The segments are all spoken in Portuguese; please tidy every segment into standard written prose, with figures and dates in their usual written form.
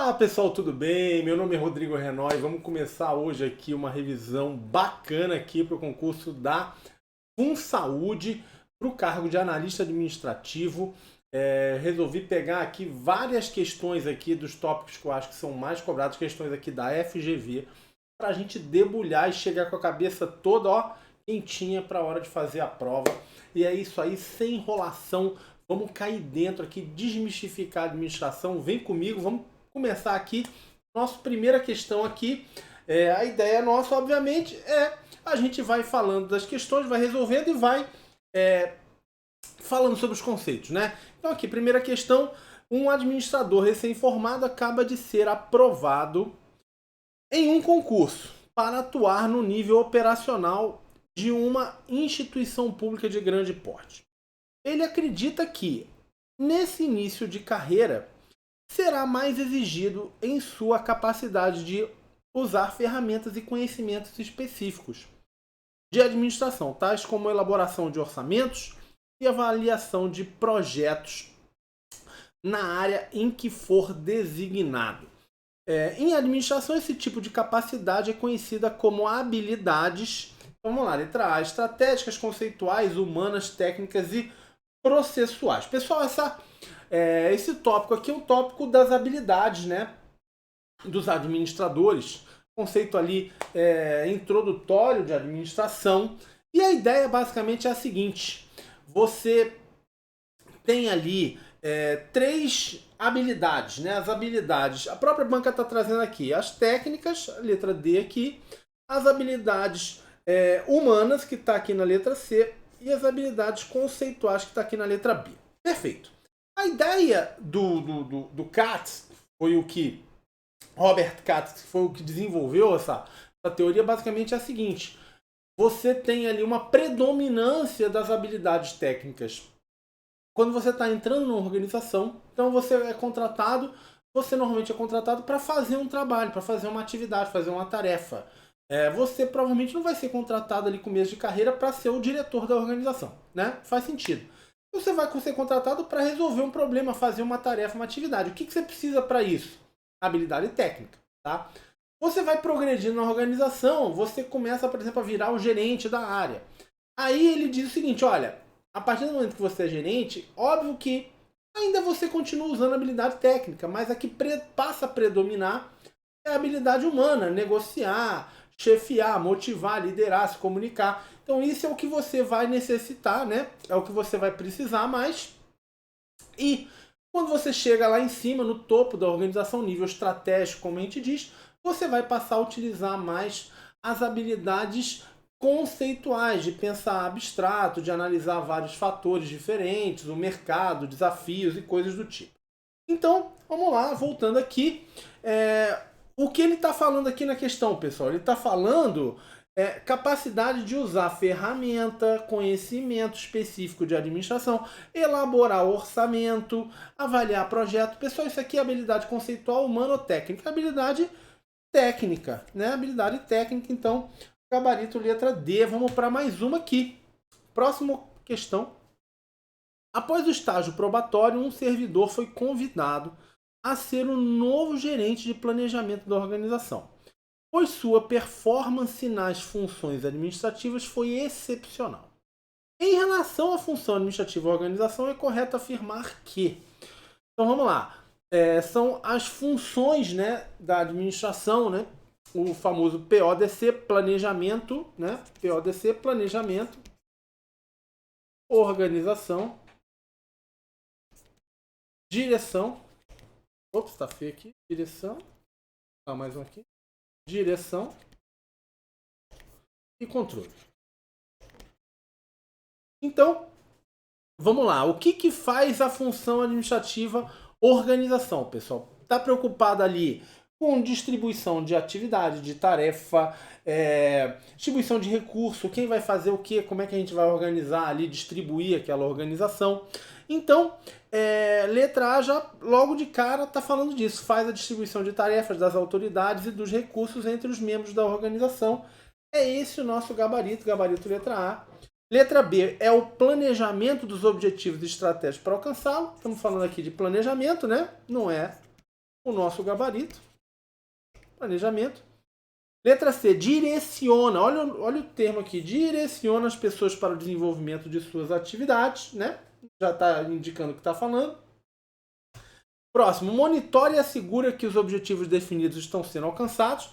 Fala pessoal, tudo bem? Meu nome é Rodrigo Renó e vamos começar hoje aqui uma revisão bacana aqui para o concurso da FunSaúde para o cargo de analista administrativo. Resolvi pegar aqui várias questões aqui dos tópicos que eu acho que são mais cobrados, questões aqui da FGV, para a gente debulhar e chegar com a cabeça toda, ó, quentinha para a hora de fazer a prova. E é isso aí, sem enrolação. Vamos cair dentro aqui, desmistificar a administração. Vem comigo, vamos começar aqui. Nossa primeira questão aqui. A ideia nossa, obviamente, é a gente vai falando das questões, vai resolvendo e vai falando sobre os conceitos, né? Então aqui, primeira questão. Um administrador recém-formado acaba de ser aprovado em um concurso para atuar no nível operacional de uma instituição pública de grande porte. Ele acredita que, nesse início de carreira, será mais exigido em sua capacidade de usar ferramentas e conhecimentos específicos de administração, tais como elaboração de orçamentos e avaliação de projetos na área em que for designado. Em administração, esse tipo de capacidade é conhecida como habilidades, vamos lá, letra A, estratégicas, conceituais, humanas, técnicas e processuais. Pessoal, esse tópico aqui é um tópico das habilidades, né, dos administradores, conceito ali introdutório de administração. E a ideia basicamente é a seguinte: você tem ali três habilidades, né? As habilidades, a própria banca está trazendo aqui as técnicas, a letra D aqui, as habilidades humanas, que está aqui na letra C, e as habilidades conceituais, que está aqui na letra B. Perfeito. A ideia do Katz, foi o que Robert Katz, foi o que desenvolveu essa teoria, basicamente é a seguinte: você tem ali uma predominância das habilidades técnicas. Quando você está entrando numa organização, então você normalmente é contratado para fazer um trabalho, para fazer uma atividade, fazer uma tarefa. Você provavelmente não vai ser contratado ali com começo de carreira para ser o diretor da organização, né? Faz sentido. Você vai ser contratado para resolver um problema, fazer uma tarefa, uma atividade. O que você precisa para isso? Habilidade técnica, tá? Você vai progredindo na organização, você começa, por exemplo, a virar o gerente da área. Aí ele diz o seguinte: olha, a partir do momento que você é gerente, óbvio que ainda você continua usando a habilidade técnica, mas a que passa a predominar é a habilidade humana, negociar, chefiar, motivar, liderar, se comunicar. Então isso é o que você vai necessitar, né? É o que você vai precisar mais. E quando você chega lá em cima, no topo da organização, nível estratégico, como a gente diz, você vai passar a utilizar mais as habilidades conceituais, de pensar abstrato, de analisar vários fatores diferentes, o mercado, desafios e coisas do tipo. Então, vamos lá, voltando aqui. O que ele está falando aqui na questão, pessoal? Ele está falando capacidade de usar ferramenta, conhecimento específico de administração, elaborar orçamento, avaliar projeto. Pessoal, isso aqui é habilidade conceitual, humana ou técnica? Habilidade técnica, né? Habilidade técnica, então, gabarito letra D. Vamos para mais uma aqui. Próxima questão. Após o estágio probatório, um servidor foi convidado a ser o novo gerente de planejamento da organização, pois sua performance nas funções administrativas foi excepcional. Em relação à função administrativa da organização, é correto afirmar que... Então vamos lá. São as funções, né, da administração, né? O famoso PODC, planejamento, né? PODC, planejamento, organização, direção. Ops, está feio aqui. Direção. Mais um aqui. Direção e controle. Então, vamos lá. O que faz a função administrativa organização, pessoal? Está preocupado ali com distribuição de atividade, de tarefa, distribuição de recurso, quem vai fazer o quê, como é que a gente vai organizar ali, distribuir aquela organização. Então, letra A já logo de cara está falando disso. Faz a distribuição de tarefas das autoridades e dos recursos entre os membros da organização. É esse o nosso gabarito letra A. Letra B é o planejamento dos objetivos e estratégias para alcançá-lo. Estamos falando aqui de planejamento, né? Não é o nosso gabarito. Planejamento. Letra C, direciona. Olha o termo aqui. Direciona as pessoas para o desenvolvimento de suas atividades, né? Já está indicando o que está falando. Próximo, monitore e assegura que os objetivos definidos estão sendo alcançados.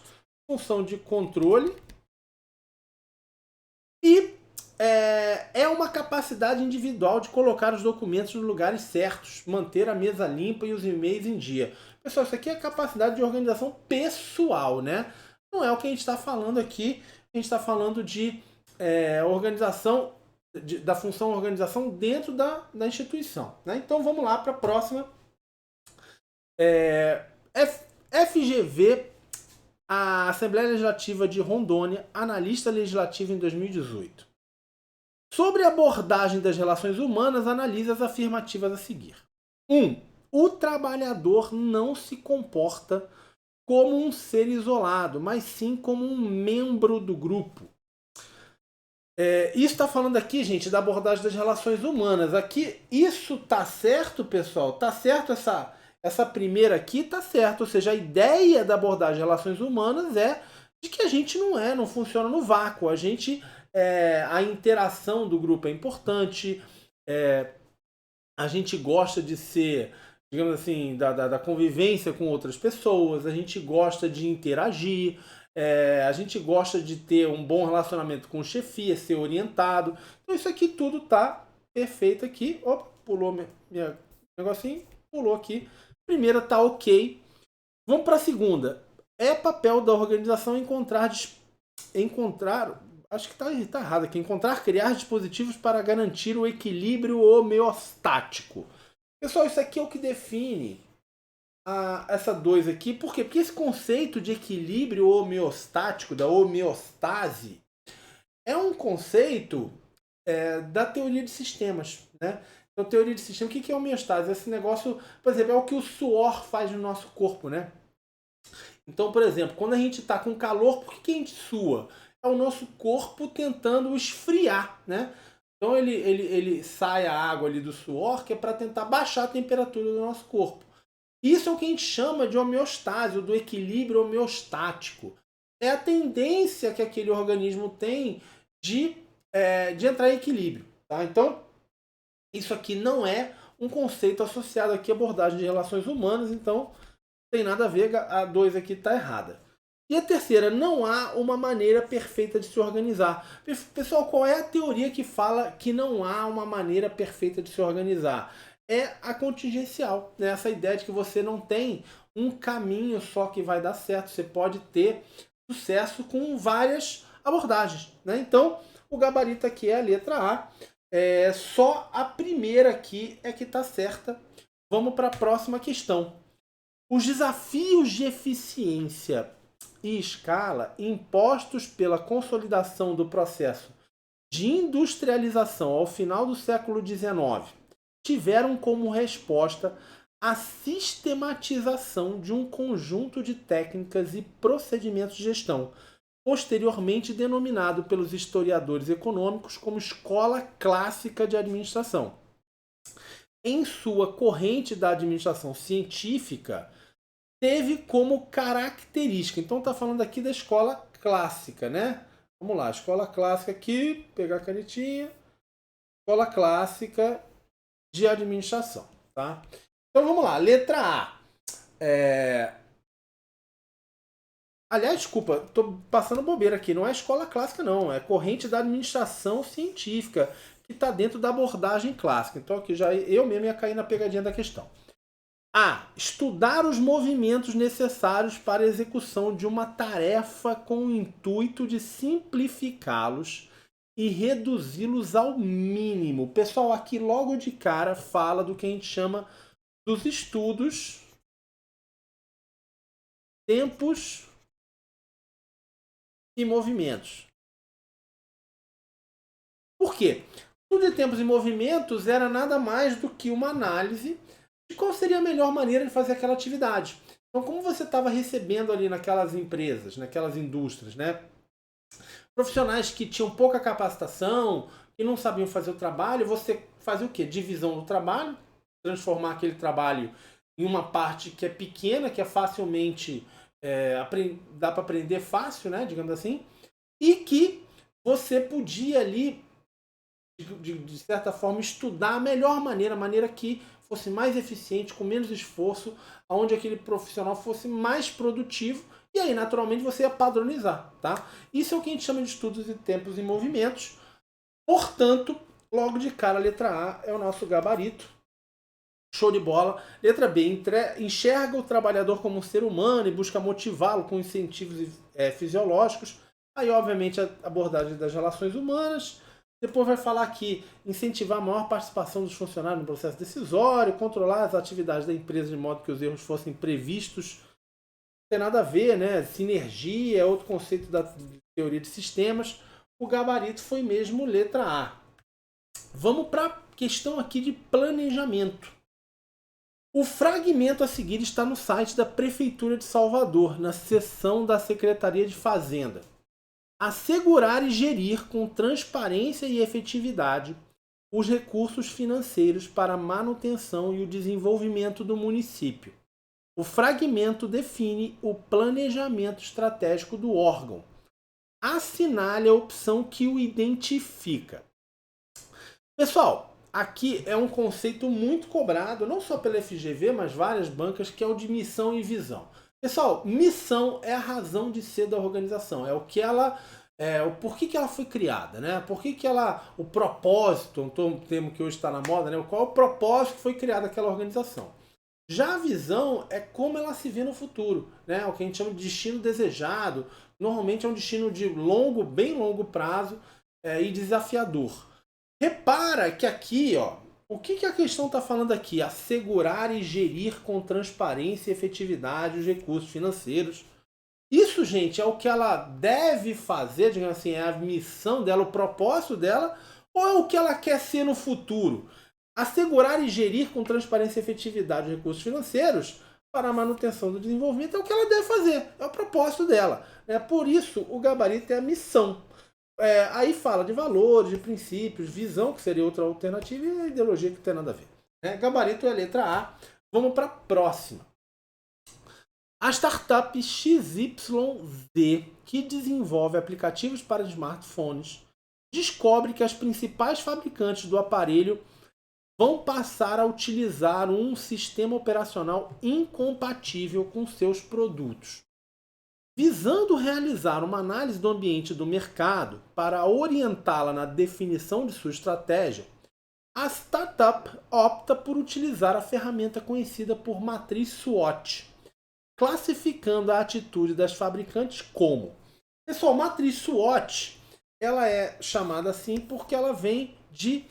Função de controle. E é uma capacidade individual de colocar os documentos nos lugares certos, manter a mesa limpa e os e-mails em dia. Pessoal, isso aqui é capacidade de organização pessoal, né? Não é o que a gente está falando aqui. A gente está falando de organização, da função organização dentro da instituição, né? Então vamos lá para a próxima. FGV, a Assembleia Legislativa de Rondônia, analista legislativo em 2018. Sobre a abordagem das relações humanas, analisa as afirmativas a seguir. 1. O trabalhador não se comporta como um ser isolado, mas sim como um membro do grupo. Isso está falando aqui, gente, da abordagem das relações humanas. Aqui, isso tá certo, pessoal? Tá certo essa primeira aqui? Tá certo. Ou seja, a ideia da abordagem de relações humanas é de que a gente não funciona no vácuo. A interação do grupo é importante. A gente gosta de ser, digamos assim, da convivência com outras pessoas. A gente gosta de interagir. A gente gosta de ter um bom relacionamento com o chefia, ser orientado. Então isso aqui tudo tá perfeito aqui. Opa, pulou meu negocinho, pulou aqui. Primeira tá ok. Vamos para a segunda. É papel da organização encontrar, acho que tá errado aqui, criar dispositivos para garantir o equilíbrio homeostático. Pessoal, isso aqui é o que define essa 2 aqui. Por quê? Porque esse conceito de equilíbrio homeostático, da homeostase, é um conceito da teoria de sistemas, né? Então, teoria de sistema, o que é homeostase? Esse negócio, por exemplo, é o que o suor faz no nosso corpo, né? Então, por exemplo, quando a gente está com calor, por que a gente sua? É o nosso corpo tentando esfriar, né? Então ele sai a água ali do suor, que é para tentar baixar a temperatura do nosso corpo. Isso é o que a gente chama de homeostase, ou do equilíbrio homeostático. É a tendência que aquele organismo tem de entrar em equilíbrio. Tá? Então, isso aqui não é um conceito associado aqui à abordagem de relações humanas, então não tem nada a ver, a 2 aqui está errada. E a terceira, não há uma maneira perfeita de se organizar. Pessoal, qual é a teoria que fala que não há uma maneira perfeita de se organizar? É a contingencial, né? Essa ideia de que você não tem um caminho só que vai dar certo. Você pode ter sucesso com várias abordagens, né? Então, o gabarito aqui é a letra A. Só a primeira aqui é que está certa. Vamos para a próxima questão. Os desafios de eficiência e escala impostos pela consolidação do processo de industrialização ao final do século XIX tiveram como resposta a sistematização de um conjunto de técnicas e procedimentos de gestão, posteriormente denominado pelos historiadores econômicos como Escola Clássica de Administração. Em sua corrente da administração científica, teve como característica, então está falando aqui da escola clássica, né? Vamos lá, escola clássica aqui, pegar a canetinha, escola clássica de administração, tá? Então vamos lá, letra A. Aliás, desculpa, tô passando bobeira aqui, não é escola clássica não, é corrente da administração científica, que está dentro da abordagem clássica. Então aqui já eu mesmo ia cair na pegadinha da questão. A. Estudar os movimentos necessários para a execução de uma tarefa com o intuito de simplificá-los e reduzi-los ao mínimo. Pessoal, aqui logo de cara fala do que a gente chama dos estudos, tempos e movimentos. Por quê? Estudo de tempos e movimentos era nada mais do que uma análise de qual seria a melhor maneira de fazer aquela atividade. Então, como você estava recebendo ali naquelas empresas, naquelas indústrias, né, profissionais que tinham pouca capacitação, que não sabiam fazer o trabalho, você fazia o quê? Divisão do trabalho, transformar aquele trabalho em uma parte que é pequena, que é facilmente dá para aprender fácil, né, digamos assim, e que você podia ali, de certa forma, estudar a melhor maneira, a maneira que fosse mais eficiente, com menos esforço, onde aquele profissional fosse mais produtivo, e aí, naturalmente, você ia padronizar, tá? Isso é o que a gente chama de estudos de tempos e movimentos. Portanto, logo de cara, a letra A é o nosso gabarito. Show de bola. Letra B, enxerga o trabalhador como um ser humano e busca motivá-lo com incentivos fisiológicos. Aí, obviamente, a abordagem das relações humanas. Depois vai falar que incentivar a maior participação dos funcionários no processo decisório, controlar as atividades da empresa de modo que os erros fossem previstos. Não tem nada a ver, né? Sinergia é outro conceito da teoria de sistemas. O gabarito foi mesmo letra A. Vamos para a questão aqui de planejamento. O fragmento a seguir está no site da Prefeitura de Salvador, na seção da Secretaria de Fazenda. Assegurar e gerir com transparência e efetividade os recursos financeiros para a manutenção e o desenvolvimento do município. O fragmento define o planejamento estratégico do órgão. Assinale a opção que o identifica. Pessoal, aqui é um conceito muito cobrado, não só pela FGV, mas várias bancas, que é o de missão e visão. Pessoal, missão é a razão de ser da organização, é o que ela, o porquê que ela foi criada, né? Por que ela, o propósito, um termo que hoje está na moda, né? Qual é o propósito que foi criada aquela organização? Já a visão é como ela se vê no futuro, né? O que a gente chama de destino desejado. Normalmente é um destino de bem longo prazo e desafiador. Repara que aqui, ó, o que a questão está falando aqui? Assegurar e gerir com transparência e efetividade os recursos financeiros. Isso, gente, é o que ela deve fazer, digamos assim, é a missão dela, o propósito dela, ou é o que ela quer ser no futuro? Assegurar e gerir com transparência e efetividade os recursos financeiros para a manutenção do desenvolvimento é o que ela deve fazer, é o propósito dela. Por isso, o gabarito é a missão. Aí fala de valores, de princípios, visão, que seria outra alternativa, e a ideologia que não tem nada a ver. Gabarito é a letra A. Vamos para a próxima. A startup XYZ, que desenvolve aplicativos para smartphones, descobre que as principais fabricantes do aparelho vão passar a utilizar um sistema operacional incompatível com seus produtos. Visando realizar uma análise do ambiente do mercado para orientá-la na definição de sua estratégia, a startup opta por utilizar a ferramenta conhecida por matriz SWOT, classificando a atitude das fabricantes como... Pessoal, matriz SWOT ela é chamada assim porque ela vem de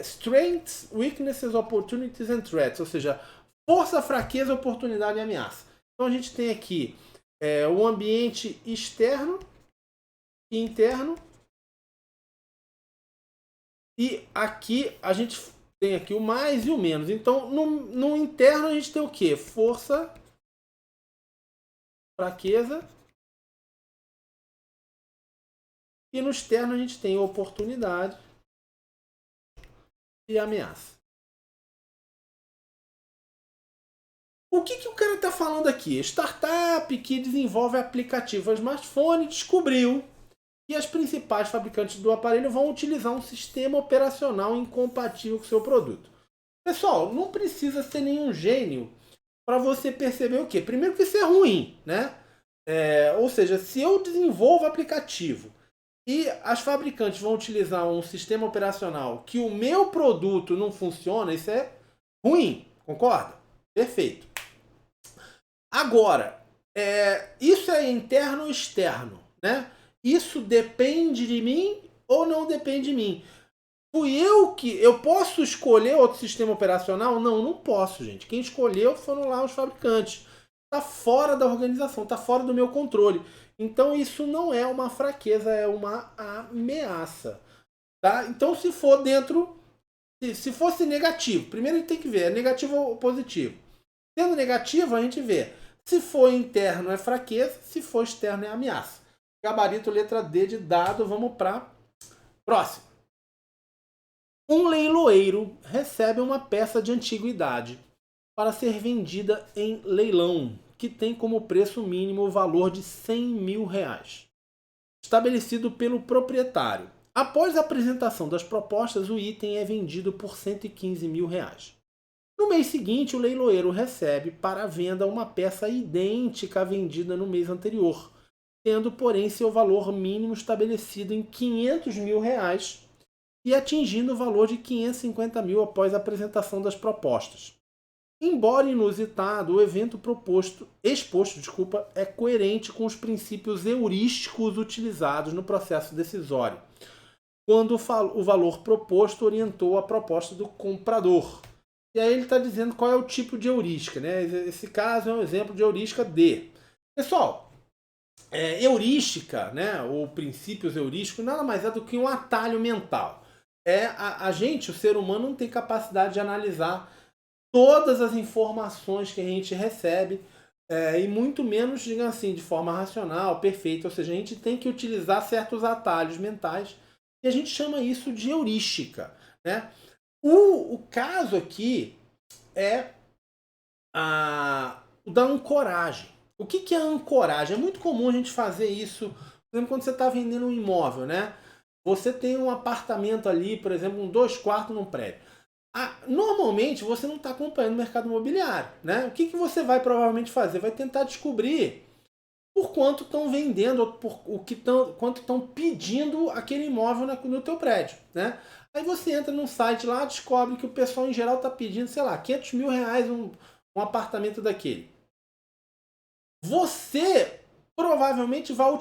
Strengths, Weaknesses, Opportunities and Threats, ou seja, força, fraqueza, oportunidade e ameaça. Então a gente tem aqui o ambiente externo e interno. E aqui a gente tem aqui o mais e o menos. Então, no interno a gente tem o quê? Força, fraqueza. E no externo a gente tem oportunidade e ameaça. O que o cara está falando aqui? Startup que desenvolve aplicativo a smartphone descobriu que as principais fabricantes do aparelho vão utilizar um sistema operacional incompatível com o seu produto. Pessoal, não precisa ser nenhum gênio para você perceber o quê? Primeiro que isso é ruim, né? Ou seja, se eu desenvolvo aplicativo e as fabricantes vão utilizar um sistema operacional que o meu produto não funciona, isso é ruim, concorda? Perfeito. Agora, isso é interno ou externo, né? Isso depende de mim ou não depende de mim? Fui eu que... Eu posso escolher outro sistema operacional? Não, não posso, gente. Quem escolheu foram lá os fabricantes. Está fora da organização, está fora do meu controle. Então isso não é uma fraqueza, é uma ameaça. Tá? Então se for dentro... Se fosse negativo, primeiro a gente tem que ver, é negativo ou positivo. Sendo negativo, a gente vê. Se for interno é fraqueza, se for externo é ameaça. Gabarito letra D de dado, vamos para próximo. Um leiloeiro recebe uma peça de antiguidade para ser vendida em leilão, que tem como preço mínimo o valor de R$ 100.000, estabelecido pelo proprietário. Após a apresentação das propostas, o item é vendido por R$ 115.000. No mês seguinte, o leiloeiro recebe para venda uma peça idêntica à vendida no mês anterior, tendo, porém, seu valor mínimo estabelecido em R$ 500.000 e atingindo o valor de R$ 550.000 após a apresentação das propostas. Embora inusitado, o evento exposto é coerente com os princípios heurísticos utilizados no processo decisório, quando o valor proposto orientou a proposta do comprador. E aí ele está dizendo qual é o tipo de heurística, né? Esse caso é um exemplo de heurística D. Pessoal, heurística, né, ou princípios heurísticos, nada mais é do que um atalho mental. A gente, o ser humano, não tem capacidade de analisar todas as informações que a gente recebe, e muito menos, digamos assim, de forma racional, perfeita. Ou seja, a gente tem que utilizar certos atalhos mentais e a gente chama isso de heurística, né? O caso aqui é o da ancoragem. O que é ancoragem? É muito comum a gente fazer isso, por exemplo, quando você está vendendo um imóvel, né? Você tem um apartamento ali, por exemplo, 2 quartos num prédio. Normalmente você não está acompanhando o mercado imobiliário, né? O que você vai provavelmente fazer? Vai tentar descobrir por quanto estão vendendo, ou quanto estão pedindo aquele imóvel no teu prédio, né? Aí você entra num site lá, descobre que o pessoal em geral está pedindo, sei lá, R$ 500.000 um apartamento daquele. Você provavelmente vai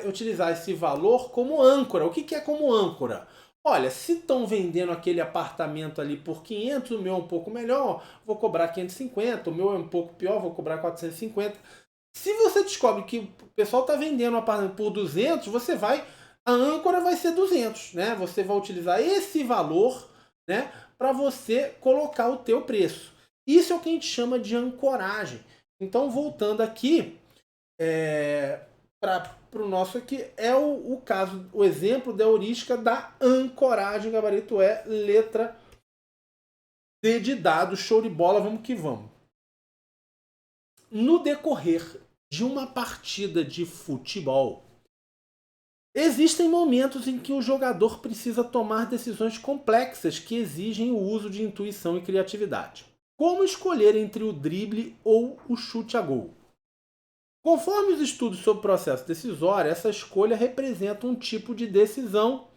utilizar esse valor como âncora. O que é como âncora? Olha, se estão vendendo aquele apartamento ali por 500, o meu é um pouco melhor, vou cobrar 550, o meu é um pouco pior, vou cobrar 450. Se você descobre que o pessoal está vendendo um apartamento por 200, a âncora vai ser 200, né? Você vai utilizar esse valor, né, para você colocar o teu preço. Isso é o que a gente chama de ancoragem. Então, voltando aqui, para o nosso aqui, é o caso, o exemplo da heurística da ancoragem. Gabarito é letra D de dado, show de bola, vamos que vamos. No decorrer de uma partida de futebol, existem momentos em que o jogador precisa tomar decisões complexas que exigem o uso de intuição e criatividade. Como escolher entre o drible ou o chute a gol? Conforme os estudos sobre o processo decisório, essa escolha representa um tipo de decisão.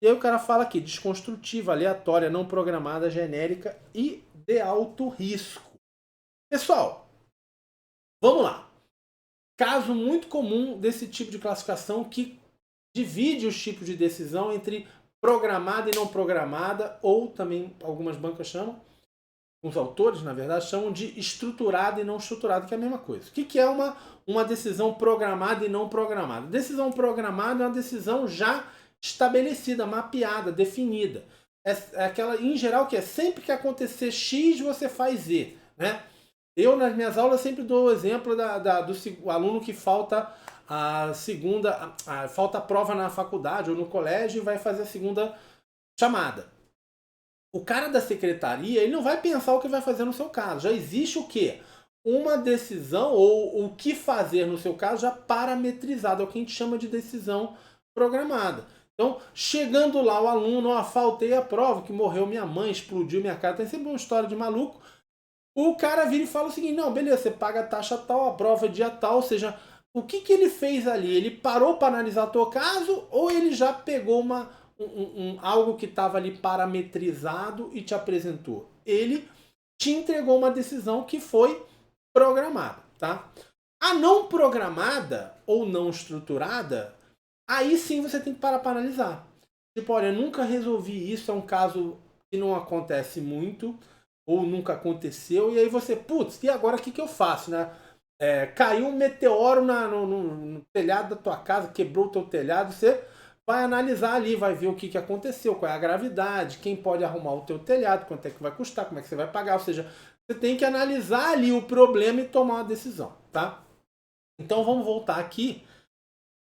E aí o cara fala aqui, desconstrutiva, aleatória, não programada, genérica e de alto risco. Pessoal, vamos lá. Caso muito comum desse tipo de classificação que divide os tipos de decisão entre programada e não programada, ou também algumas bancas chamam, os autores, na verdade, chamam de estruturada e não estruturada, que é a mesma coisa. O que é uma decisão programada e não programada? Decisão programada é uma decisão já estabelecida, mapeada, definida. É aquela, em geral, que é sempre que acontecer X, você faz Z, né? Eu, nas minhas aulas, sempre dou o exemplo do aluno que falta falta a prova na faculdade ou no colégio e vai fazer a segunda chamada. O cara da secretaria, ele não vai pensar o que vai fazer no seu caso. Já existe o quê? Uma decisão ou o que fazer no seu caso já parametrizado. É o que a gente chama de decisão programada. Então, chegando lá o aluno, faltei a prova, que morreu minha mãe, explodiu minha casa. Tem sempre uma história de maluco. O cara vira e fala o seguinte, não, beleza, você paga a taxa tal, a prova é dia tal. Ou seja, o que ele fez ali? Ele parou para analisar o teu caso ou ele já pegou algo que estava ali parametrizado e te apresentou? Ele te entregou uma decisão que foi programada, tá? A não programada ou não estruturada, aí sim você tem que parar para analisar. Tipo, olha, eu nunca resolvi isso, é um caso que não acontece muito ou nunca aconteceu, e aí você, putz, e agora o que eu faço, né? Caiu um meteoro no telhado da tua casa, quebrou o teu telhado, você vai analisar ali, vai ver o que aconteceu, qual é a gravidade, quem pode arrumar o teu telhado, quanto é que vai custar, como é que você vai pagar. Ou seja, você tem que analisar ali o problema e tomar uma decisão, tá? Então vamos voltar aqui.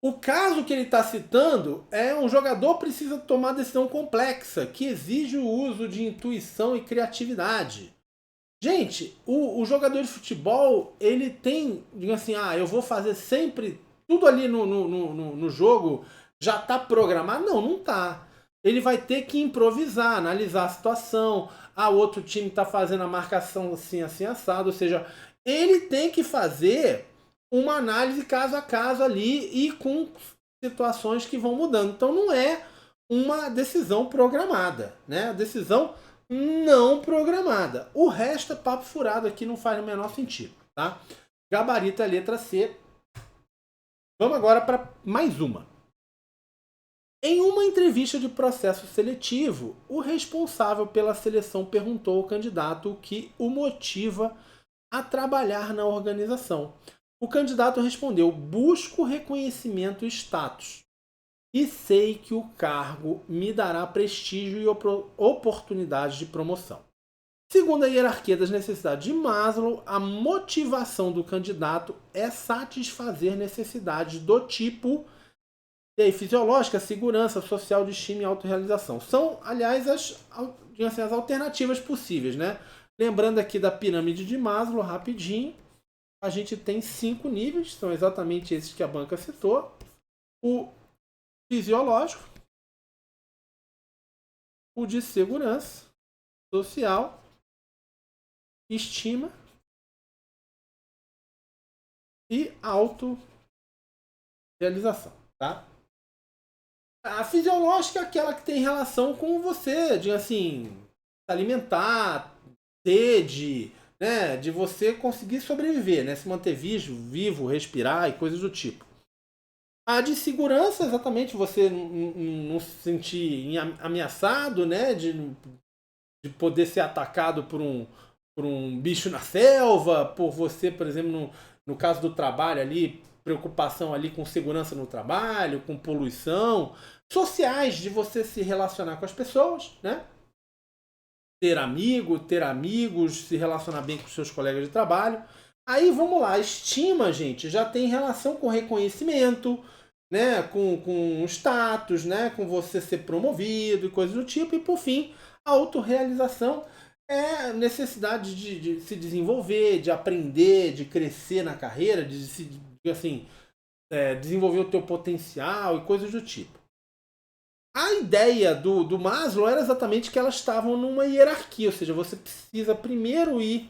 O caso que ele está citando é um jogador precisa tomar decisão complexa, que exige o uso de intuição e criatividade. Gente, o jogador de futebol, ele tem, digamos assim, eu vou fazer sempre tudo ali no jogo, já tá programado? Não, não tá. Ele vai ter que improvisar, analisar a situação. Outro time tá fazendo a marcação assim, assim, assado. Ou seja, ele tem que fazer uma análise caso a caso ali e com situações que vão mudando. Então não é uma decisão programada, né? A decisão não programada. O resto é papo furado aqui, não faz o menor sentido, tá? Gabarito é a letra C. Vamos agora para mais uma. Em uma entrevista de processo seletivo, o responsável pela seleção perguntou ao candidato o que o motiva a trabalhar na organização. O candidato respondeu: busco reconhecimento e status. E sei que o cargo me dará prestígio e oportunidades de promoção. Segundo a hierarquia das necessidades de Maslow, a motivação do candidato é satisfazer necessidades do tipo fisiológica, segurança, social, de estima e autorrealização. São, aliás, as alternativas possíveis, né? Lembrando aqui da pirâmide de Maslow, rapidinho, a gente tem 5 níveis, são exatamente esses que a banca citou. O fisiológico, o de segurança, social, estima e autorrealização, tá? A fisiológica é aquela que tem relação com você, de assim, se alimentar, sede, né, de você conseguir sobreviver, né, se manter vivo, respirar e coisas do tipo. A de segurança, exatamente, você não se sentir ameaçado, né, de poder ser atacado por um bicho na selva, por você, por exemplo, no caso do trabalho ali, preocupação ali com segurança no trabalho, com poluição, sociais, de você se relacionar com as pessoas, né? Ter amigos, se relacionar bem com seus colegas de trabalho. Aí vamos lá, estima, gente, já tem relação com reconhecimento, né? Com status, né? Com você ser promovido e coisas do tipo. E por fim, a autorrealização é a necessidade de se desenvolver, de aprender, de crescer na carreira, de se, assim, desenvolver o teu potencial e coisas do tipo. A ideia do Maslow era exatamente que elas estavam numa hierarquia, ou seja, você precisa primeiro ir...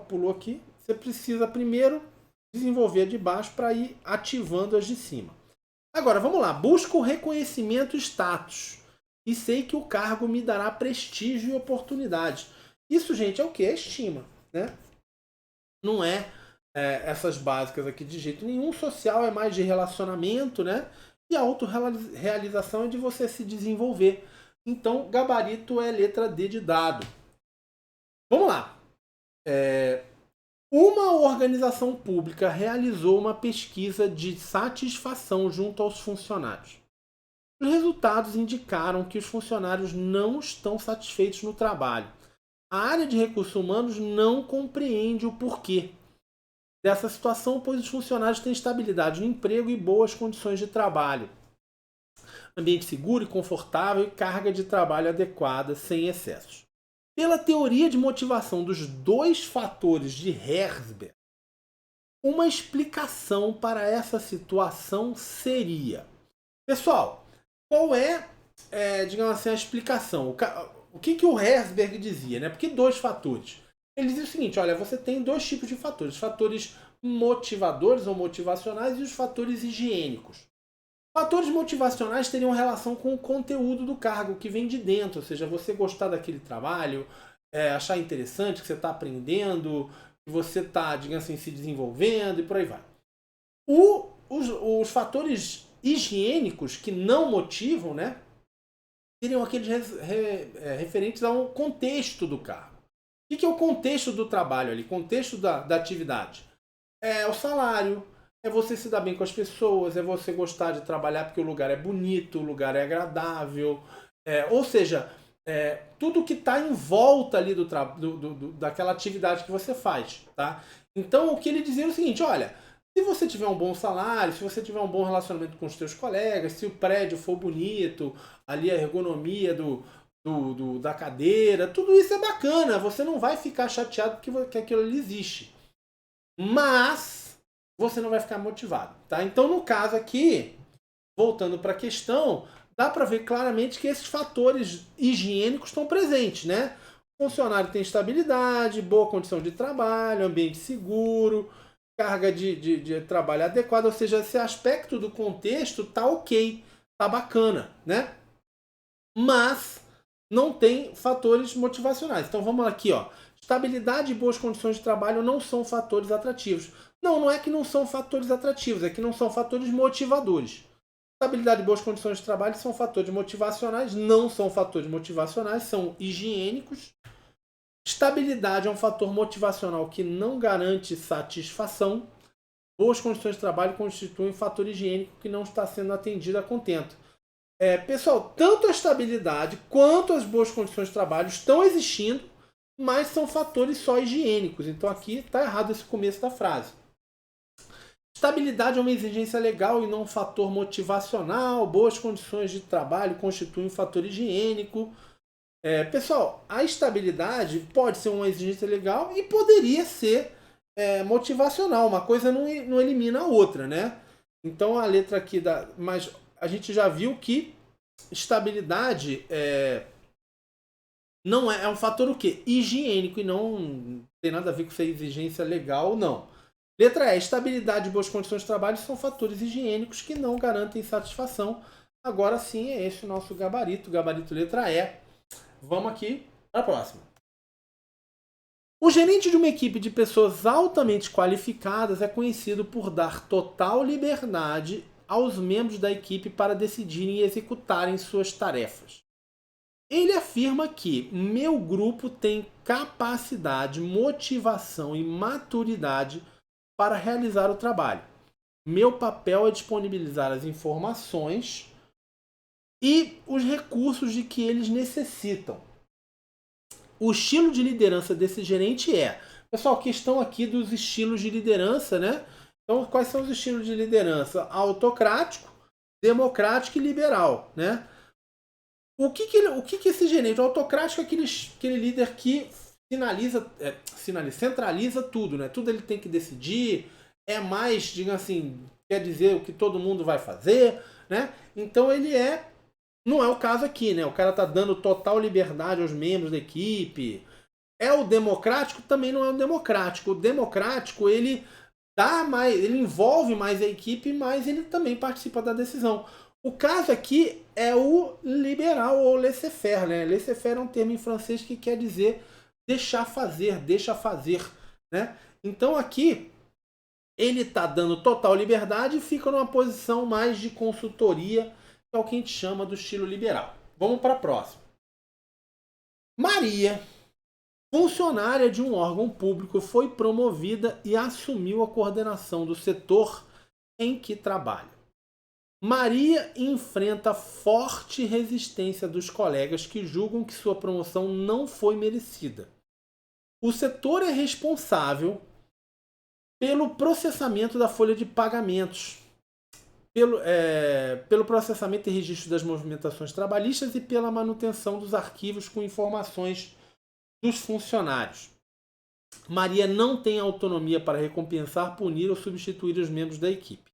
pulou aqui. Você precisa primeiro desenvolver de baixo para ir ativando as de cima. Agora, vamos lá. Busco reconhecimento e status. E sei que o cargo me dará prestígio e oportunidade. Isso, gente, é o quê? É estima, né? Não é essas básicas aqui de jeito nenhum. Social é mais de relacionamento, né? E a autorrealização é de você se desenvolver. Então, gabarito é letra D de dado. Vamos lá. Uma organização pública realizou uma pesquisa de satisfação junto aos funcionários. Os resultados indicaram que os funcionários não estão satisfeitos no trabalho. A área de recursos humanos não compreende o porquê dessa situação, pois os funcionários têm estabilidade no emprego e boas condições de trabalho. Ambiente seguro e confortável e carga de trabalho adequada, sem excessos. Pela teoria de motivação dos 2 fatores de Herzberg, uma explicação para essa situação seria... Pessoal, qual digamos assim, a explicação? O que o Herzberg dizia, né? Porque 2 fatores. Ele dizia o seguinte, olha, você tem 2 tipos de fatores. Os fatores motivadores ou motivacionais e os fatores higiênicos. Fatores motivacionais teriam relação com o conteúdo do cargo, que vem de dentro, ou seja, você gostar daquele trabalho, achar interessante, que você está aprendendo, que você está, digamos assim, se desenvolvendo e por aí vai. Os fatores higiênicos que não motivam, né, seriam aqueles referentes ao contexto do cargo. O que é o contexto do trabalho ali? Contexto da atividade? É o salário, é você se dar bem com as pessoas, é você gostar de trabalhar porque o lugar é bonito, o lugar é agradável. Ou seja, tudo que está em volta ali daquela atividade que você faz. Tá? Então, o que ele dizia é o seguinte, olha, se você tiver um bom salário, se você tiver um bom relacionamento com os seus colegas, se o prédio for bonito, ali a ergonomia da cadeira, tudo isso é bacana, você não vai ficar chateado porque aquilo ali existe. Mas você não vai ficar motivado, tá? Então, no caso aqui, voltando para a questão, dá para ver claramente que esses fatores higiênicos estão presentes, né? O funcionário tem estabilidade, boa condição de trabalho, ambiente seguro, carga de trabalho adequada, ou seja, esse aspecto do contexto tá ok, tá bacana, né? Mas não tem fatores motivacionais. Então vamos aqui, ó. Estabilidade e boas condições de trabalho não são fatores atrativos. Não é que não são fatores atrativos, é que não são fatores motivadores. Estabilidade e boas condições de trabalho são fatores motivacionais, não são fatores motivacionais, são higiênicos. Estabilidade é um fator motivacional que não garante satisfação. Boas condições de trabalho constituem um fator higiênico que não está sendo atendido a contento. Pessoal, tanto a estabilidade quanto as boas condições de trabalho estão existindo, mas são fatores só higiênicos. Então aqui está errado esse começo da frase. Estabilidade é uma exigência legal e não um fator motivacional. Boas condições de trabalho constituem um fator higiênico. Pessoal, a estabilidade pode ser uma exigência legal e poderia ser motivacional. Uma coisa não elimina a outra, né? Então a letra aqui mas a gente já viu que estabilidade não é um fator o quê? Higiênico e não tem nada a ver com se é exigência legal ou não. Letra E, estabilidade e boas condições de trabalho são fatores higiênicos que não garantem satisfação. Agora sim, é esse o nosso gabarito letra E. Vamos aqui para a próxima. O gerente de uma equipe de pessoas altamente qualificadas é conhecido por dar total liberdade aos membros da equipe para decidirem e executarem suas tarefas. Ele afirma que meu grupo tem capacidade, motivação e maturidade para realizar o trabalho. Meu papel é disponibilizar as informações e os recursos de que eles necessitam. O estilo de liderança desse gerente Pessoal, questão aqui dos estilos de liderança, né? Então, quais são os estilos de liderança? Autocrático, democrático e liberal, né? O que esse gerente? O autocrático é aquele líder que centraliza tudo, né? Tudo ele tem que decidir, é mais, digamos assim, quer dizer o que todo mundo vai fazer, né? Então ele não é o caso aqui, né? O cara tá dando total liberdade aos membros da equipe. O democrático? Também não é o democrático. O democrático, ele envolve mais a equipe, mas ele também participa da decisão. O caso aqui é o liberal ou laissez-faire, né? Laissez-faire é um termo em francês que quer dizer deixa fazer, né? Então aqui ele está dando total liberdade e fica numa posição mais de consultoria, que é o que a gente chama do estilo liberal. Vamos para a próxima. Maria, funcionária de um órgão público, foi promovida e assumiu a coordenação do setor em que trabalha. Maria enfrenta forte resistência dos colegas que julgam que sua promoção não foi merecida. O setor é responsável pelo processamento da folha de pagamentos, pelo processamento e registro das movimentações trabalhistas e pela manutenção dos arquivos com informações dos funcionários. Maria não tem autonomia para recompensar, punir ou substituir os membros da equipe.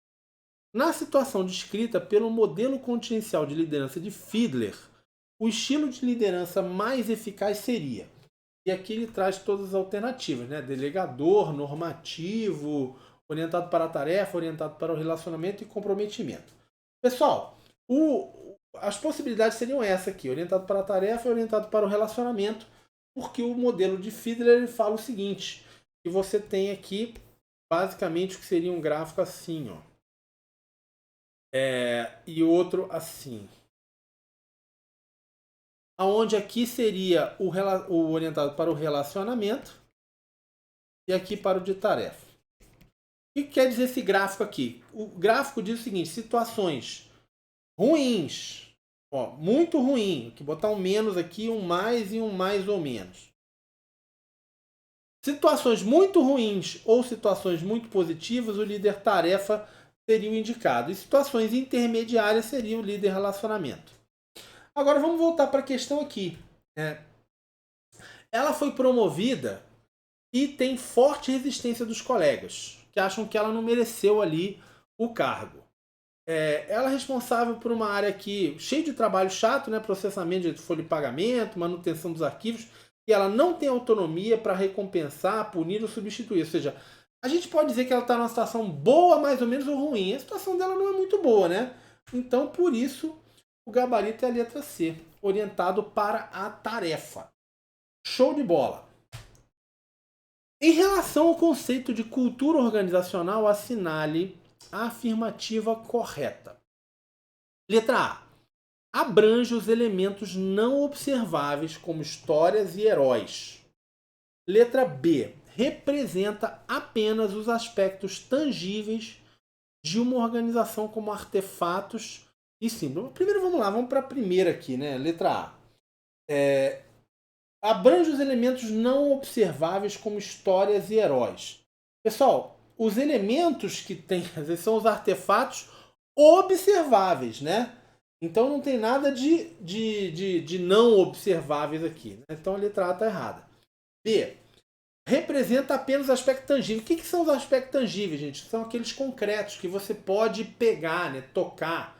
Na situação descrita pelo modelo contingencial de liderança de Fiedler, o estilo de liderança mais eficaz seria, e aqui ele traz todas as alternativas, né? Delegador, normativo, orientado para a tarefa, orientado para o relacionamento e comprometimento. Pessoal, as possibilidades seriam essa aqui, orientado para a tarefa e orientado para o relacionamento, porque o modelo de Fiedler ele fala o seguinte, que você tem aqui basicamente o que seria um gráfico assim, ó. E outro assim. Aonde aqui seria o orientado para o relacionamento e aqui para o de tarefa. O que quer dizer esse gráfico aqui? O gráfico diz o seguinte, situações ruins, ó, muito ruim, aqui botar um menos aqui, um mais e um mais ou menos. Situações muito ruins ou situações muito positivas, o líder tarefa seria o indicado. E situações intermediárias seria o líder relacionamento. Agora vamos voltar para a questão aqui. Ela foi promovida e tem forte resistência dos colegas, que acham que ela não mereceu ali o cargo. Ela é responsável por uma área aqui cheia de trabalho chato, né? Processamento de folha de pagamento, manutenção dos arquivos, e ela não tem autonomia para recompensar, punir ou substituir. Ou seja, a gente pode dizer que ela está numa situação boa, mais ou menos, ou ruim. A situação dela não é muito boa, né? Então, por isso, o gabarito é a letra C, orientado para a tarefa. Show de bola! Em relação ao conceito de cultura organizacional, assinale a afirmativa correta. Letra A. Abrange os elementos não observáveis como histórias e heróis. Letra B. Representa apenas os aspectos tangíveis de uma organização como artefatos e símbolos. Primeiro vamos lá, vamos para a primeira aqui, né? Letra A. Abrange os elementos não observáveis como histórias e heróis. Pessoal, os elementos que tem, às vezes, são os artefatos observáveis, né? Então não tem nada de não observáveis aqui. Né? Então a letra A está errada. B. Representa apenas o aspecto tangível. O que são os aspectos tangíveis, gente? São aqueles concretos que você pode pegar, né? Tocar.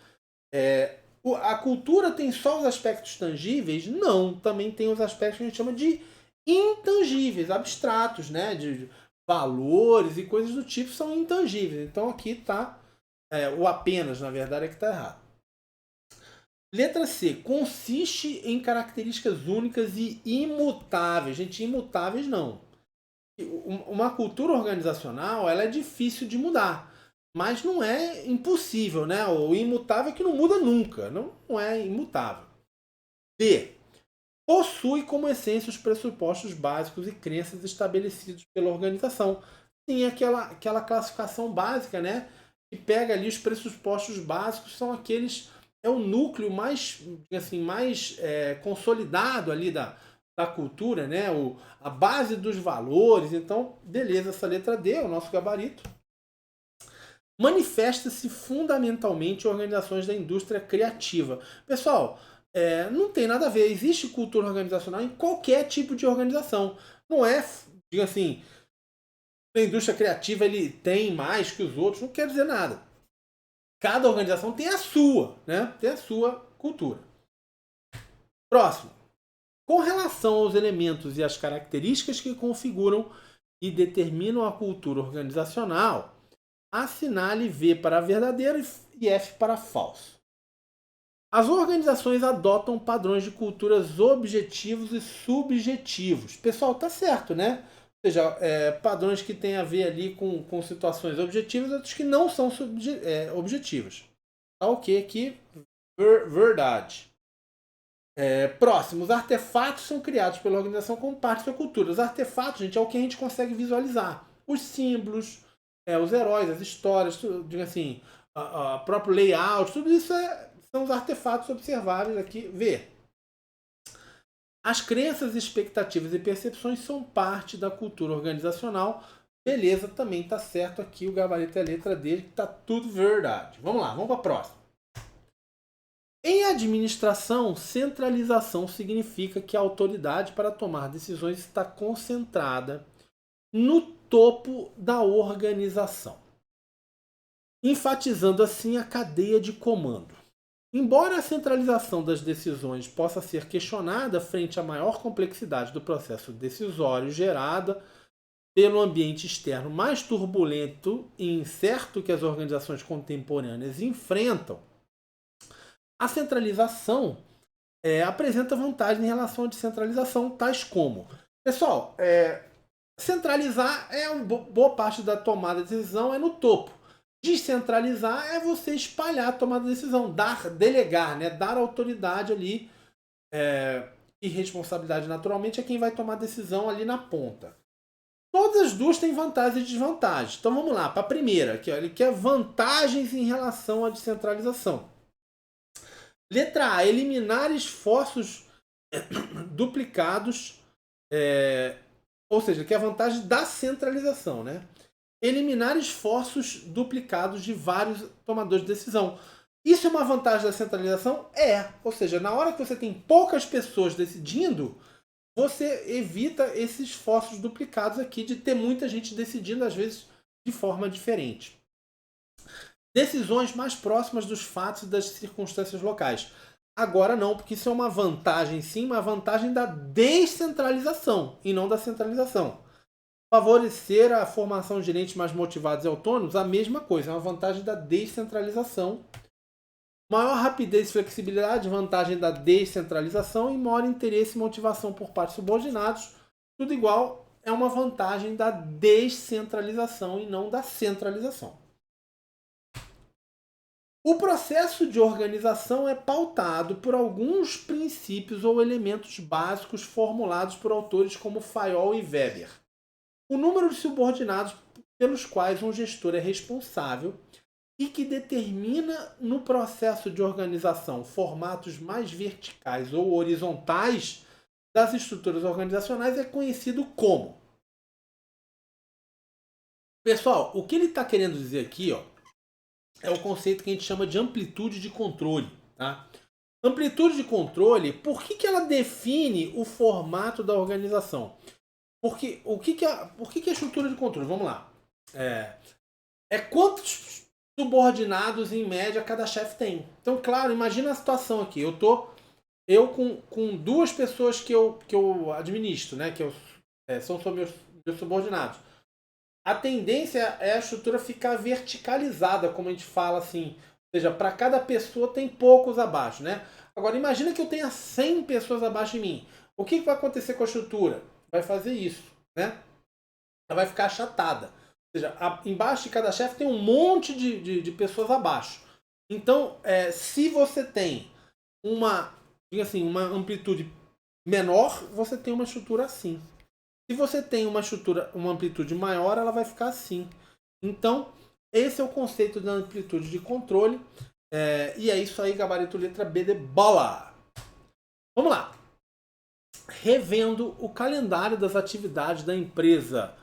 A cultura tem só os aspectos tangíveis? Não, também tem os aspectos que a gente chama de intangíveis, abstratos, né? De valores e coisas do tipo são intangíveis. Então aqui está, o apenas, na verdade, é que está errado. Letra C. Consiste em características únicas e imutáveis. Gente, imutáveis não. Uma cultura organizacional ela é difícil de mudar. Mas não é impossível, né? O imutável é que não muda nunca. Não é imutável. B. Possui como essência os pressupostos básicos e crenças estabelecidos pela organização. Sim, aquela classificação básica, né? Que pega ali os pressupostos básicos, são aqueles... É o núcleo mais, assim, mais consolidado ali da cultura, né? A base dos valores. Então, beleza, essa letra D é o nosso gabarito. Manifesta-se fundamentalmente em organizações da indústria criativa. Pessoal, não tem nada a ver. Existe cultura organizacional em qualquer tipo de organização. Não é, diga assim, a indústria criativa ele tem mais que os outros, não quer dizer nada. Cada organização tem a sua, né? Tem a sua cultura. Próximo. Com relação aos elementos e as características que configuram e determinam a cultura organizacional, assinale V para verdadeiro e F para falso. As organizações adotam padrões de culturas objetivos e subjetivos. Pessoal, tá certo, né? Ou seja, padrões que têm a ver ali com situações objetivas e outros que não são objetivas. Tá ok aqui? Verdade. Próximo, os artefatos são criados pela organização como parte da sua cultura. Os artefatos, gente, é o que a gente consegue visualizar. Os símbolos, os heróis, as histórias, tudo, diga assim, o próprio layout, tudo isso são os artefatos observáveis aqui. V. As crenças, expectativas e percepções são parte da cultura organizacional. Beleza, também está certo aqui, o gabarito é a letra D, que está tudo verdade. Vamos lá, vamos para a próxima. Em administração, centralização significa que a autoridade para tomar decisões está concentrada no topo da organização, enfatizando assim a cadeia de comando. Embora a centralização das decisões possa ser questionada frente à maior complexidade do processo decisório gerada pelo ambiente externo mais turbulento e incerto que as organizações contemporâneas enfrentam, a centralização apresenta vantagens em relação à descentralização, tais como... Pessoal, centralizar boa parte da tomada de decisão é no topo. Descentralizar é você espalhar a tomada de decisão, delegar, né? Dar autoridade ali e responsabilidade naturalmente a quem vai tomar a decisão ali na ponta. Todas as duas têm vantagens e desvantagens. Então vamos lá, para a primeira, que ele quer vantagens em relação à descentralização. Letra A, eliminar esforços duplicados, ou seja, que é a vantagem da centralização, né? Eliminar esforços duplicados de vários tomadores de decisão. Isso é uma vantagem da centralização? É. Ou seja, na hora que você tem poucas pessoas decidindo, você evita esses esforços duplicados aqui de ter muita gente decidindo, às vezes, de forma diferente. Decisões mais próximas dos fatos e das circunstâncias locais. Agora não, porque isso é uma vantagem, sim, uma vantagem da descentralização e não da centralização. Favorecer a formação de gerentes mais motivados e autônomos, a mesma coisa, é uma vantagem da descentralização. Maior rapidez e flexibilidade, vantagem da descentralização, e maior interesse e motivação por parte de subordinados, tudo igual, é uma vantagem da descentralização e não da centralização. O processo de organização é pautado por alguns princípios ou elementos básicos formulados por autores como Fayol e Weber. O número de subordinados pelos quais um gestor é responsável e que determina no processo de organização formatos mais verticais ou horizontais das estruturas organizacionais é conhecido como. Pessoal, o que ele está querendo dizer aqui, ó, é o conceito que a gente chama de amplitude de controle. Tá? Amplitude de controle, por que ela define o formato da organização? Porque o que é estrutura de controle? Vamos lá. Quantos subordinados em média cada chefe tem. Então, claro, imagina a situação aqui. Eu com duas pessoas que eu administro, né? São meus subordinados. A tendência é a estrutura ficar verticalizada, como a gente fala assim. Ou seja, para cada pessoa tem poucos abaixo, né? Agora, imagina que eu tenha 100 pessoas abaixo de mim. O que vai acontecer com a estrutura? Vai fazer isso, né? Ela vai ficar achatada. Ou seja, embaixo de cada chefe tem um monte de pessoas abaixo. Então, se você tem uma amplitude menor, você tem uma estrutura assim. Se você tem uma amplitude maior, ela vai ficar assim. Então, esse é o conceito da amplitude de controle. E é isso aí, gabarito letra B de bola. Vamos lá. Revendo o calendário das atividades da empresa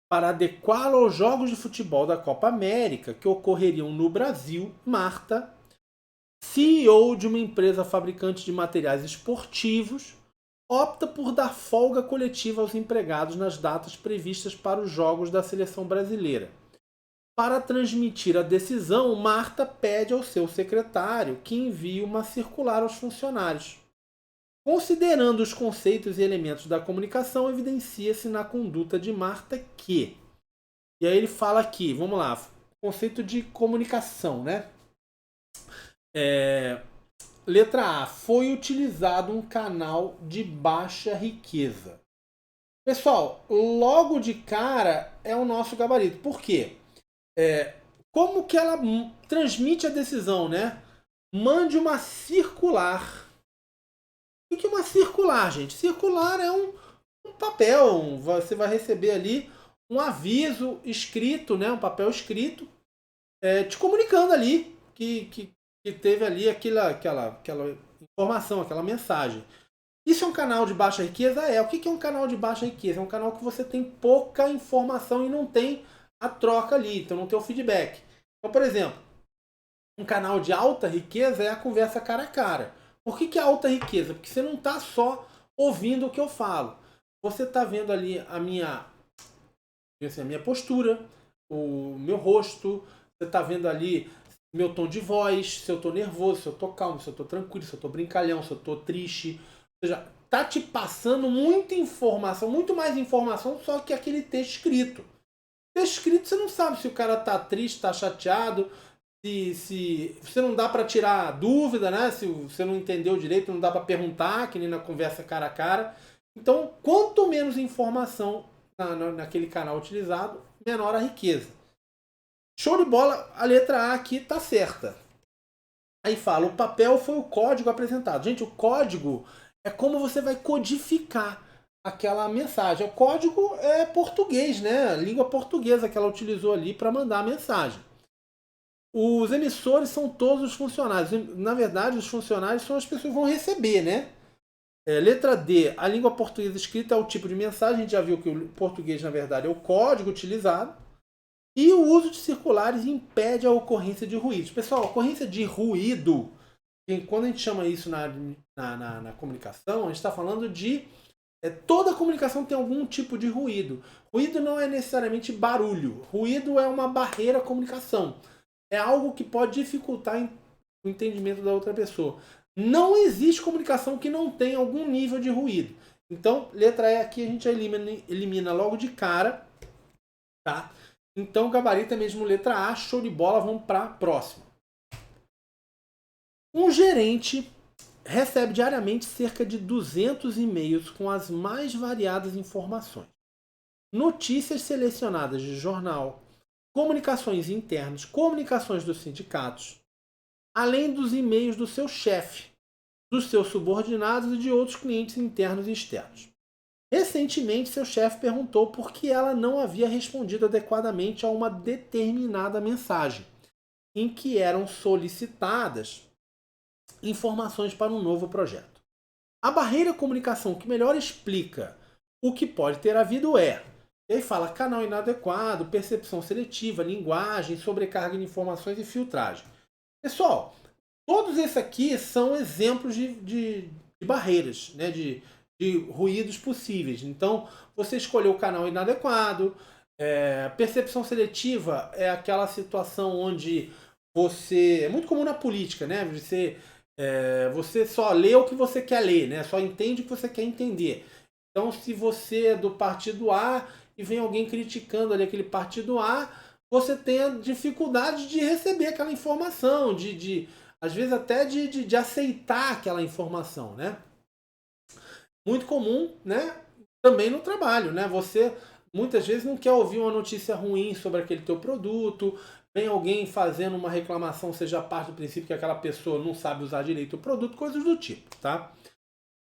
para adequá-lo aos jogos de futebol da Copa América que ocorreriam no Brasil, Marta, CEO de uma empresa fabricante de materiais esportivos, opta por dar folga coletiva aos empregados nas datas previstas para os jogos da seleção brasileira. Para transmitir a decisão, Marta pede ao seu secretário que envie uma circular aos funcionários. Considerando os conceitos e elementos da comunicação, evidencia-se na conduta de Marta que... E aí ele fala aqui, vamos lá, conceito de comunicação, né? Letra A. Foi utilizado um canal de baixa riqueza. Pessoal, logo de cara é o nosso gabarito. Por quê? Como que ela transmite a decisão, né? Mande uma circular. O que é uma circular, gente? Circular é um papel. Você vai receber ali um aviso escrito, né? Um papel escrito, te comunicando ali que teve ali aquela informação, aquela mensagem. Isso é um canal de baixa riqueza? O que é um canal de baixa riqueza? É um canal que você tem pouca informação e não tem a troca ali, então não tem o feedback. Então, por exemplo, um canal de alta riqueza é a conversa cara a cara. Por que é alta riqueza? Porque você não está só ouvindo o que eu falo. Você está vendo ali a minha postura, o meu rosto, você está vendo ali meu tom de voz, se eu estou nervoso, se eu estou calmo, se eu estou tranquilo, se eu estou brincalhão, se eu estou triste. Ou seja, tá te passando muita informação, muito mais informação só que aquele texto escrito. Texto escrito você não sabe se o cara tá triste, tá chateado, se você não dá para tirar dúvida, né? Se você não entendeu direito, não dá para perguntar, que nem na conversa cara a cara. Então, quanto menos informação naquele canal utilizado, menor a riqueza. Show de bola, a letra A aqui tá certa. Aí fala, o papel foi o código apresentado. Gente, o código é como você vai codificar aquela mensagem. O código é português, né? A língua portuguesa que ela utilizou ali para mandar a mensagem. Os emissores são todos os funcionários. Na verdade, os funcionários são as pessoas que vão receber, né? Letra D, a língua portuguesa escrita é o tipo de mensagem. A gente já viu que o português, na verdade, é o código utilizado. E o uso de circulares impede a ocorrência de ruídos. Pessoal, a ocorrência de ruído, quando a gente chama isso na comunicação, a gente está falando de... toda comunicação tem algum tipo de ruído. Ruído não é necessariamente barulho. Ruído é uma barreira à comunicação. É algo que pode dificultar o entendimento da outra pessoa. Não existe comunicação que não tenha algum nível de ruído. Então, letra E aqui a gente elimina logo de cara. Tá? Então, gabarito é mesmo letra A. Show de bola, vamos para a próxima. Um gerente recebe diariamente cerca de 200 e-mails com as mais variadas informações. Notícias selecionadas de jornal, comunicações internas, comunicações dos sindicatos, além dos e-mails do seu chefe, dos seus subordinados e de outros clientes internos e externos. Recentemente, seu chefe perguntou por que ela não havia respondido adequadamente a uma determinada mensagem, em que eram solicitadas informações para um novo projeto. A barreira à comunicação que melhor explica o que pode ter havido é... E aí fala canal inadequado, percepção seletiva, linguagem, sobrecarga de informações e filtragem. Pessoal, todos esses aqui são exemplos de barreiras, né? de ruídos possíveis. Então, você escolheu o canal inadequado. Percepção seletiva é aquela situação onde você... É muito comum na política, né? Você só lê o que você quer ler, né? Só entende o que você quer entender. Então, se você é do partido A e vem alguém criticando ali aquele partido A, você tem a dificuldade de receber aquela informação, às vezes até de aceitar aquela informação, né? Muito comum, né? Também no trabalho, né? Você muitas vezes não quer ouvir uma notícia ruim sobre aquele teu produto, vem alguém fazendo uma reclamação, seja parte do princípio que aquela pessoa não sabe usar direito o produto, coisas do tipo, tá?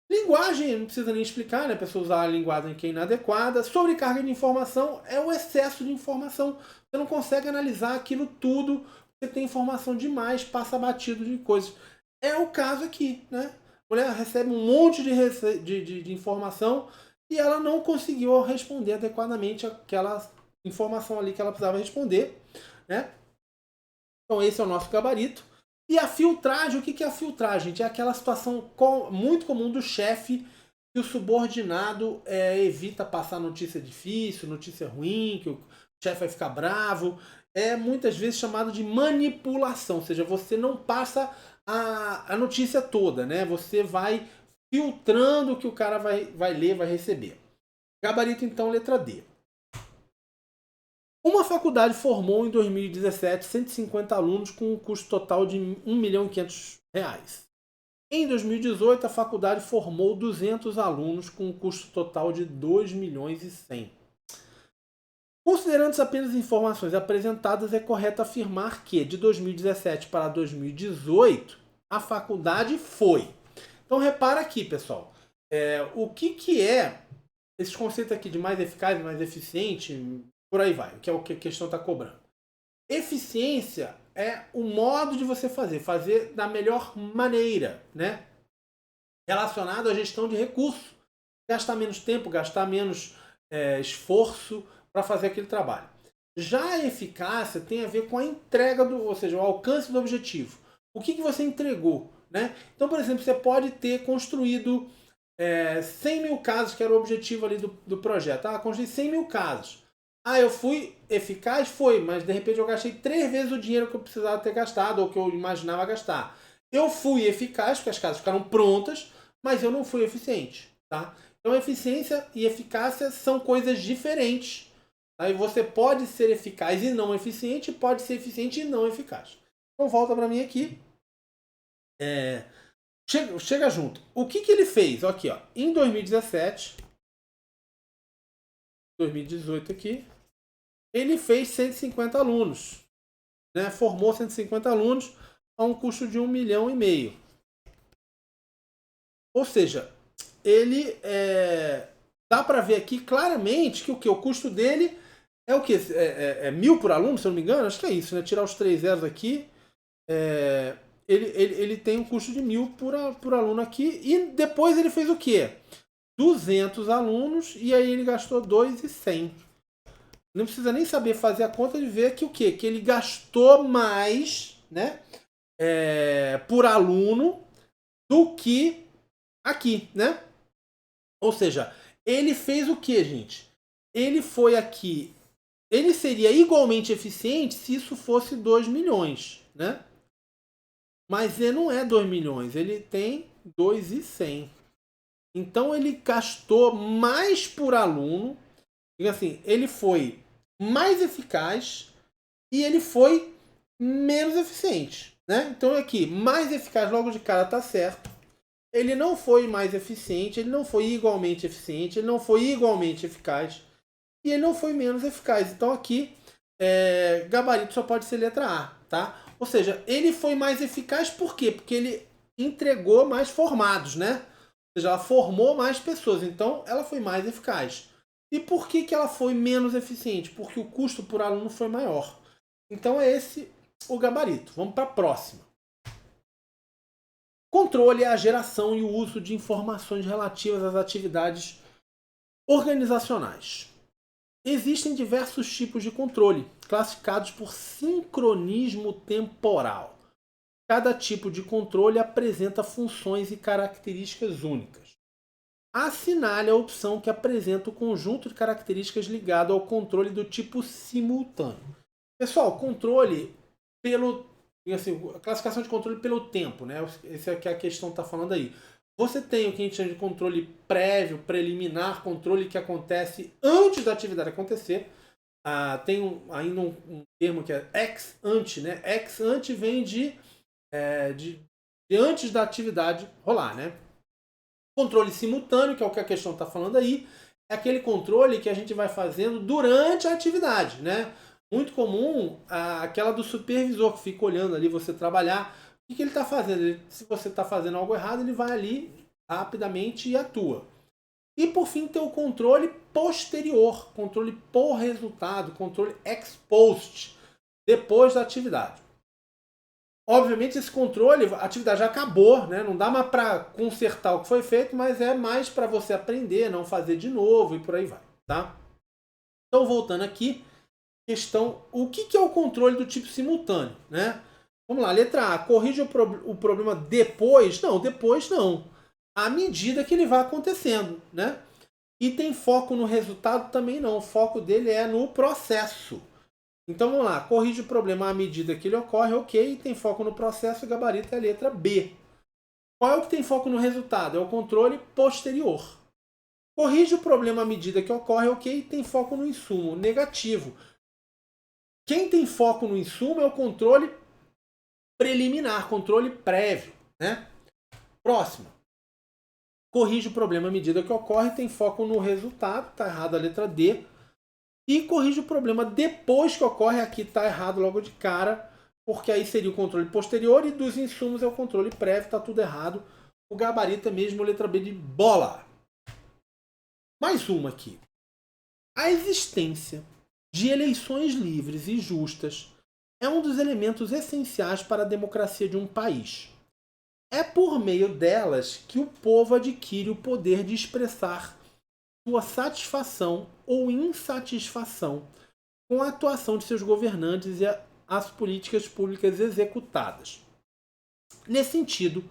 Linguagem, não precisa nem explicar, né? A pessoa usar a linguagem que é inadequada. Sobrecarga de informação é o excesso de informação. Você não consegue analisar aquilo tudo, você tem informação demais, passa batido de coisas. É o caso aqui, né? A mulher recebe um monte de informação e ela não conseguiu responder adequadamente aquela informação ali que ela precisava responder, né? Então esse é o nosso gabarito. E a filtragem, o que é a filtragem? É aquela situação muito comum do chefe que o subordinado evita passar notícia difícil, notícia ruim, que o chefe vai ficar bravo. É muitas vezes chamado de manipulação, ou seja, você não passa a notícia toda, né? Você vai filtrando o que o cara vai ler, vai receber. Gabarito, então, letra D. Uma faculdade formou em 2017 150 alunos com um custo total de R$ 1.500.000. Em 2018, a faculdade formou 200 alunos com um custo total de R$ 2.100.000. Considerando apenas informações apresentadas, é correto afirmar que, de 2017 para 2018, a faculdade foi. Então, repara aqui, pessoal. O que é esses conceitos aqui de mais eficaz, mais eficiente... Por aí vai, que é o que a questão está cobrando. Eficiência é o modo de você fazer da melhor maneira, né? Relacionado à gestão de recursos. Gastar menos tempo, gastar menos esforço para fazer aquele trabalho. Já a eficácia tem a ver com a entrega, ou seja, o alcance do objetivo. O que você entregou, né? Então, por exemplo, você pode ter construído 100 mil casos, que era o objetivo ali do projeto. Construí 100 mil casos. Eu fui eficaz? Foi, mas de repente eu gastei 3 vezes o dinheiro que eu precisava ter gastado ou que eu imaginava gastar. Eu fui eficaz, porque as casas ficaram prontas, mas eu não fui eficiente. Tá? Então eficiência e eficácia são coisas diferentes. Aí você pode ser eficaz e não eficiente, pode ser eficiente e não eficaz. Então volta para mim aqui. Chega junto. O que ele fez? Aqui, ó, em 2017, 2018 aqui, ele fez 150 alunos, né? Formou 150 alunos a um custo de R$ 1,5 milhão. Ou seja, ele dá para ver aqui claramente que o custo dele é o que? É 1.000 por aluno, se eu não me engano? Acho que é isso, né? Tirar os 3 zeros aqui. Ele tem um custo de 1.000 por aluno aqui. E depois ele fez o quê? 200 alunos e aí ele gastou 2.100. não precisa nem saber fazer a conta de ver que o quê? Que ele gastou mais, né, por aluno do que aqui, né? Ou seja, ele fez o que, gente? Ele foi aqui. Ele seria igualmente eficiente se isso fosse 2 milhões, né? Mas ele não é 2 milhões, ele tem 2.100. Então ele gastou mais por aluno. Diga assim, ele foi mais eficaz e ele foi menos eficiente, né? Então aqui, mais eficaz logo de cara tá certo. Ele não foi mais eficiente, ele não foi igualmente eficiente, ele não foi igualmente eficaz e ele não foi menos eficaz. Então aqui, gabarito só pode ser letra A, tá? Ou seja, ele foi mais eficaz por quê? Porque ele entregou mais formados, né? Ou seja, ela formou mais pessoas, então ela foi mais eficaz. E por que ela foi menos eficiente? Porque o custo por aluno foi maior. Então é esse o gabarito. Vamos para a próxima. Controle é a geração e o uso de informações relativas às atividades organizacionais. Existem diversos tipos de controle, classificados por sincronismo temporal. Cada tipo de controle apresenta funções e características únicas. Assinale a opção que apresenta o conjunto de características ligado ao controle do tipo simultâneo. Pessoal, controle pelo... Assim, a classificação de controle pelo tempo, né? Essa é que a questão está falando aí. Você tem o que a gente chama de controle prévio, preliminar, controle que acontece antes da atividade acontecer. Tem ainda um termo que é ex ante, né? Ex ante vem de antes da atividade rolar, né? Controle simultâneo, que é o que a questão está falando aí, é aquele controle que a gente vai fazendo durante a atividade, né? Muito comum aquela do supervisor que fica olhando ali você trabalhar. O que ele está fazendo? Se você está fazendo algo errado, ele vai ali rapidamente e atua. E por fim tem o controle posterior, controle por resultado, controle ex post, depois da atividade. Obviamente esse controle, a atividade já acabou, né? Não dá mais para consertar o que foi feito, mas é mais para você aprender, não fazer de novo e por aí vai, tá? Então voltando aqui, questão, o que é o controle do tipo simultâneo, né? Vamos lá, letra A, corrige o problema depois? Não, depois não. À medida que ele vai acontecendo, né? E tem foco no resultado também não, o foco dele é no processo. Então vamos lá, corrige o problema à medida que ele ocorre, ok, tem foco no processo, o gabarito é a letra B. Qual é o que tem foco no resultado? É o controle posterior. Corrige o problema à medida que ocorre, ok, tem foco no insumo, negativo. Quem tem foco no insumo é o controle preliminar, controle prévio, né? Próximo. Corrige o problema à medida que ocorre, tem foco no resultado, tá errado a letra D. E corrige o problema depois que ocorre, aqui está errado logo de cara, porque aí seria o controle posterior e dos insumos é o controle prévio, está tudo errado. O gabarito é mesmo letra B de bola. Mais uma aqui. A existência de eleições livres e justas é um dos elementos essenciais para a democracia de um país. É por meio delas que o povo adquire o poder de expressar sua satisfação ou insatisfação com a atuação de seus governantes e as políticas públicas executadas. Nesse sentido,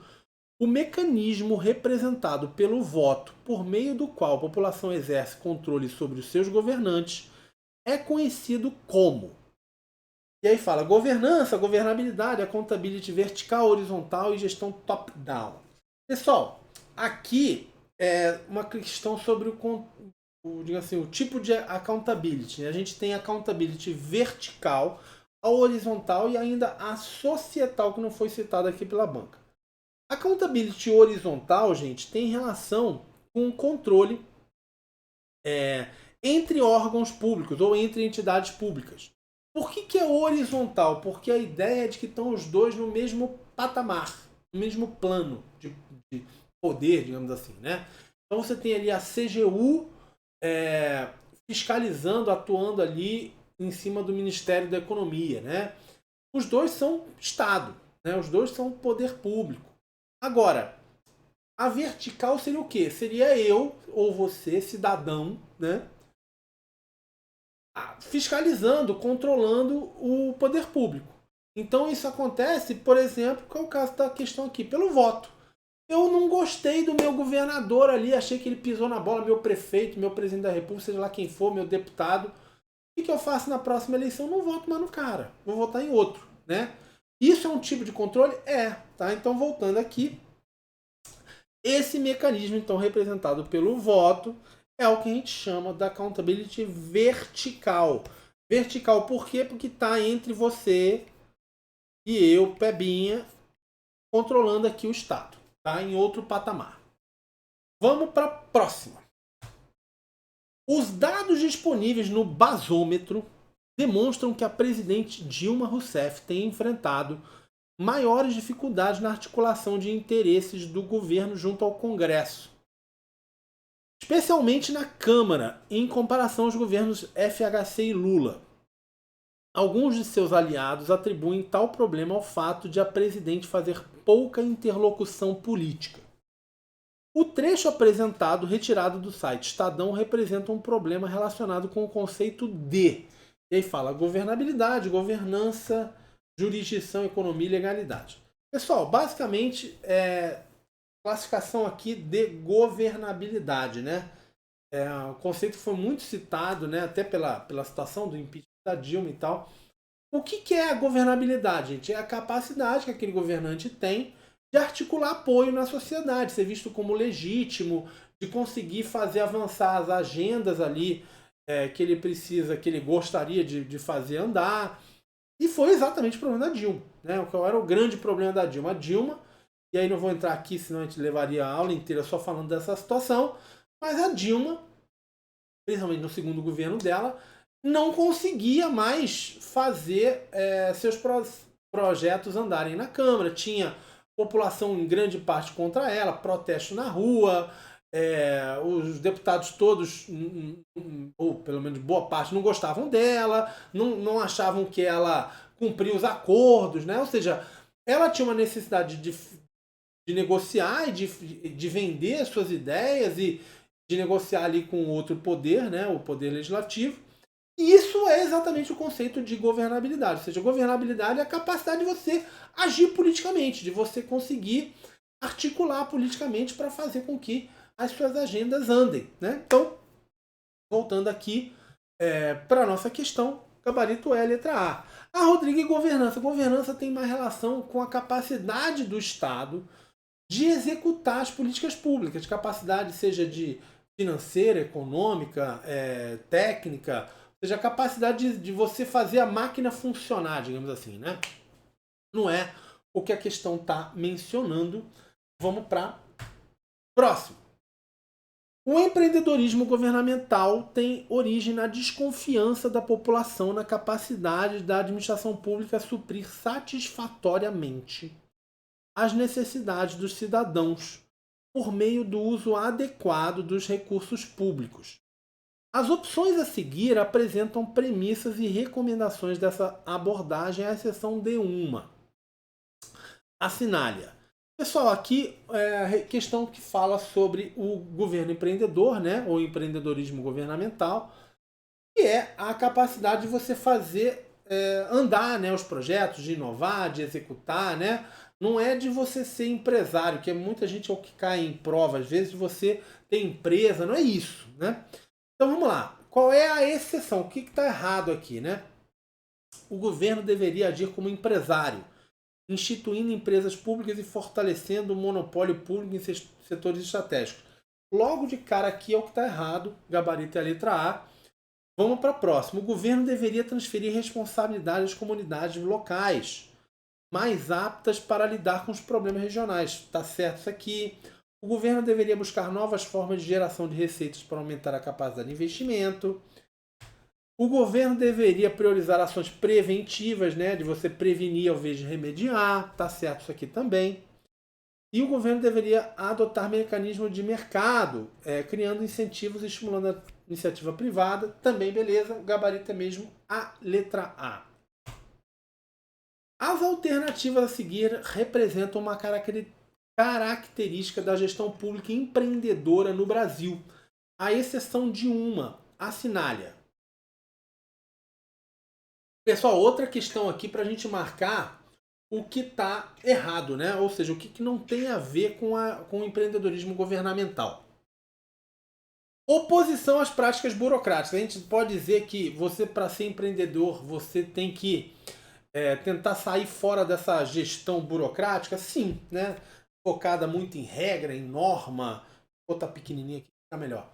o mecanismo representado pelo voto, por meio do qual a população exerce controle sobre os seus governantes, é conhecido como. E aí fala governança, governabilidade, accountability vertical, horizontal e gestão top-down. Pessoal, aqui é uma questão sobre o tipo de accountability. A gente tem accountability vertical, a horizontal e ainda a societal, que não foi citada aqui pela banca. Accountability horizontal, gente, tem relação com o controle entre órgãos públicos ou entre entidades públicas. Por que é horizontal? Porque a ideia é de que estão os dois no mesmo patamar, no mesmo plano de poder, digamos assim, né? Então você tem ali a CGU fiscalizando, atuando ali em cima do Ministério da Economia, né? Os dois são Estado, né? Os dois são poder público. Agora, a vertical seria o quê? Seria eu ou você, cidadão, né? fiscalizando, controlando o poder público. Então isso acontece, por exemplo, que é o caso da questão aqui, pelo voto. Eu não gostei do meu governador ali, achei que ele pisou na bola, meu prefeito, meu presidente da república, seja lá quem for, meu deputado. O que eu faço na próxima eleição? Não voto mais no cara, vou votar em outro, né? Isso é um tipo de controle? É, tá? Então voltando aqui, esse mecanismo então representado pelo voto é o que a gente chama da accountability vertical. Vertical por quê? Porque está entre você e eu, Pebinha, controlando aqui o Estado, tá? Em outro patamar. Vamos para a próxima. Os dados disponíveis no basômetro demonstram que a presidente Dilma Rousseff tem enfrentado maiores dificuldades na articulação de interesses do governo junto ao Congresso, especialmente na Câmara, em comparação aos governos FHC e Lula. Alguns de seus aliados atribuem tal problema ao fato de a presidente fazer pouca interlocução política. O trecho apresentado, retirado do site Estadão, representa um problema relacionado com o conceito de, e aí fala governabilidade, governança, jurisdição, economia e legalidade. Pessoal, basicamente classificação aqui de governabilidade, né? O conceito foi muito citado, né? Até pela situação do impeachment da Dilma e tal. O que é a governabilidade, gente? É a capacidade que aquele governante tem de articular apoio na sociedade, ser visto como legítimo, de conseguir fazer avançar as agendas ali que ele precisa, que ele gostaria de fazer andar. E foi exatamente o problema da Dilma, né? Qual era o grande problema da Dilma? A Dilma, e aí não vou entrar aqui, senão a gente levaria a aula inteira só falando dessa situação, mas a Dilma, principalmente no segundo governo dela, não conseguia mais fazer seus projetos andarem na Câmara. Tinha população em grande parte contra ela, protesto na rua, os deputados todos, ou pelo menos boa parte, não gostavam dela, não achavam que ela cumpria os acordos, né? Ou seja, ela tinha uma necessidade de negociar e de vender suas ideias e de negociar ali com outro poder, né? O poder legislativo. E isso é exatamente o conceito de governabilidade. Ou seja, governabilidade é a capacidade de você agir politicamente, de você conseguir articular politicamente para fazer com que as suas agendas andem, né? Então, voltando aqui para a nossa questão, gabarito é a letra A. A Rodrigo e governança. Governança tem uma relação com a capacidade do Estado de executar as políticas públicas, capacidade seja de financeira, econômica, técnica, ou seja, a capacidade de você fazer a máquina funcionar, digamos assim, né? Não é o que a questão está mencionando. Vamos para próximo. O empreendedorismo governamental tem origem na desconfiança da população na capacidade da administração pública suprir satisfatoriamente as necessidades dos cidadãos por meio do uso adequado dos recursos públicos. As opções a seguir apresentam premissas e recomendações dessa abordagem, à exceção de uma. Assinale-a. Pessoal, aqui é a questão que fala sobre o governo empreendedor, né, ou empreendedorismo governamental, que é a capacidade de você fazer andar, né, os projetos, de inovar, de executar, né? Não é de você ser empresário, que muita gente é o que cai em prova, às vezes de você ter empresa, não é isso, né? Então vamos lá. Qual é a exceção? O que está errado aqui, né? O governo deveria agir como empresário, instituindo empresas públicas e fortalecendo o monopólio público em setores estratégicos. Logo de cara aqui é o que está errado, gabarito é a letra A. Vamos para a próxima. O governo deveria transferir responsabilidade às comunidades locais, mais aptas para lidar com os problemas regionais. Está certo isso aqui. O governo deveria buscar novas formas de geração de receitas para aumentar a capacidade de investimento. O governo deveria priorizar ações preventivas, né, de você prevenir ao invés de remediar. Está certo isso aqui também. E o governo deveria adotar mecanismos de mercado, criando incentivos e estimulando a iniciativa privada. Também beleza, o gabarito é mesmo a letra A. As alternativas a seguir representam uma característica da gestão pública empreendedora no Brasil, à exceção de uma, assinale-a. Pessoal, outra questão aqui para a gente marcar o que está errado, né? Ou seja, o que não tem a ver com o empreendedorismo governamental. Oposição às práticas burocráticas. A gente pode dizer que você, para ser empreendedor, você tem que tentar sair fora dessa gestão burocrática? Sim, né? Focada muito em regra, em norma. Vou botar pequenininha aqui, fica melhor.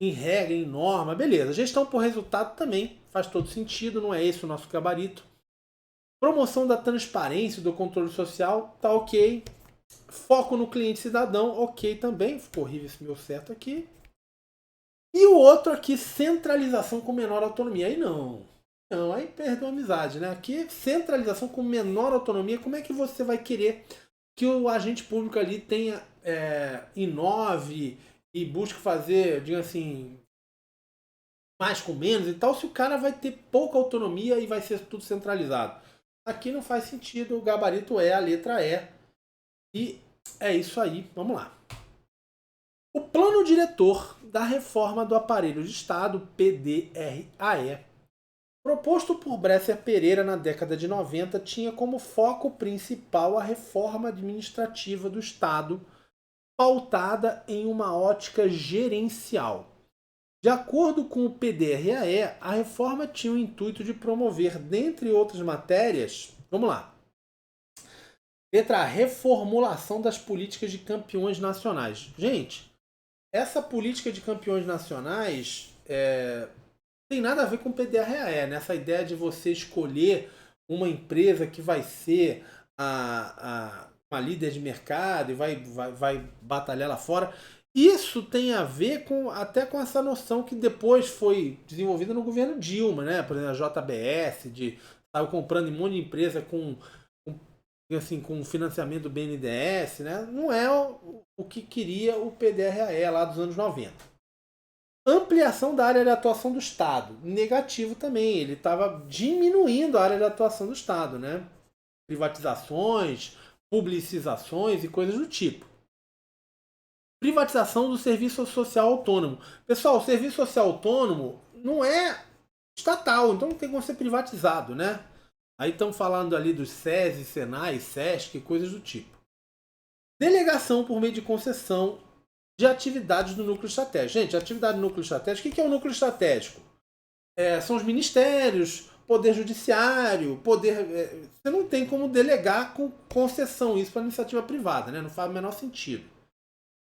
Em regra, em norma, beleza. Gestão por resultado também faz todo sentido, não é esse o nosso gabarito. Promoção da transparência e do controle social, tá ok. Foco no cliente cidadão, ok também. Ficou horrível esse meu certo aqui. E o outro aqui, centralização com menor autonomia. Aí não. Não, aí perdeu a amizade, né? Aqui, centralização com menor autonomia. Como é que você vai querer que o agente público ali tenha, inove e busque fazer, digamos assim, mais com menos e tal, se o cara vai ter pouca autonomia e vai ser tudo centralizado? Aqui não faz sentido, o gabarito é a letra E. E é isso aí, vamos lá. O plano diretor da reforma do aparelho de Estado, PDRAE, proposto por Bresser Pereira na década de 90, tinha como foco principal a reforma administrativa do Estado, pautada em uma ótica gerencial. De acordo com o PDRAE, a reforma tinha o intuito de promover, dentre outras matérias, vamos lá, letra A, reformulação das políticas de campeões nacionais. Gente, essa política de campeões nacionais tem nada a ver com o PDRAE, né? Essa ideia de você escolher uma empresa que vai ser uma líder de mercado e vai batalhar lá fora. Isso tem a ver até com essa noção que depois foi desenvolvida no governo Dilma, né? Por exemplo, a JBS, estava comprando um monte de empresa com financiamento do BNDES, né? Não é o que queria o PDRAE lá dos anos 90. Ampliação da área de atuação do Estado. Negativo também. Ele estava diminuindo a área de atuação do Estado, né? Privatizações, publicizações e coisas do tipo. Privatização do serviço social autônomo. Pessoal, o serviço social autônomo não é estatal, então não tem como ser privatizado, né? Aí estamos falando ali dos SESI, Senai, SESC, coisas do tipo. Delegação por meio de concessão de atividades do núcleo estratégico. Gente, atividade do núcleo estratégico, o que é o núcleo estratégico? São os ministérios, poder judiciário, você não tem como delegar com concessão isso para iniciativa privada, né? Não faz o menor sentido.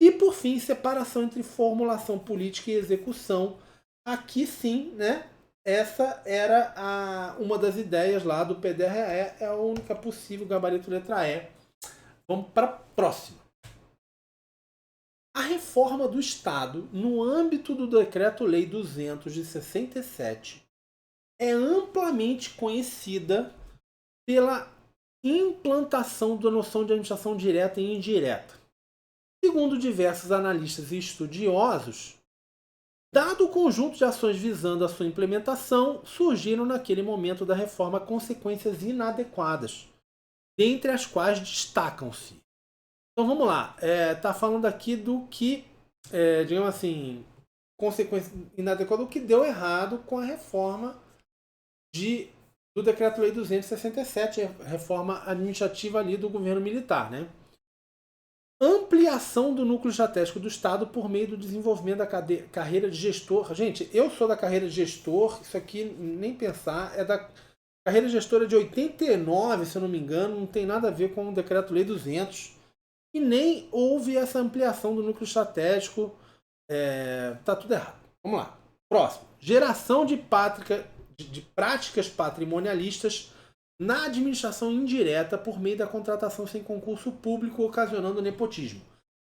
E, por fim, separação entre formulação política e execução. Aqui sim, né? Essa era uma das ideias lá do PDRAE, é a única possível, gabarito letra E. Vamos para a próxima. A reforma do Estado, no âmbito do Decreto-Lei 200 de 67, é amplamente conhecida pela implantação da noção de administração direta e indireta. Segundo diversos analistas e estudiosos, dado o conjunto de ações visando a sua implementação, surgiram naquele momento da reforma consequências inadequadas, dentre as quais destacam-se. Então vamos lá, tá falando aqui do que, digamos assim, consequência inadequada, do que deu errado com a reforma do Decreto-Lei 267, a reforma administrativa ali do governo militar, né? Ampliação do núcleo estratégico do Estado por meio do desenvolvimento da carreira de gestor. Gente, eu sou da carreira de gestor, isso aqui nem pensar, é da carreira de gestor de 89, se eu não me engano, não tem nada a ver com o Decreto-Lei 200, e nem houve essa ampliação do núcleo estratégico, tá tudo errado. Vamos lá. Próximo. Geração de práticas patrimonialistas na administração indireta por meio da contratação sem concurso público, ocasionando nepotismo.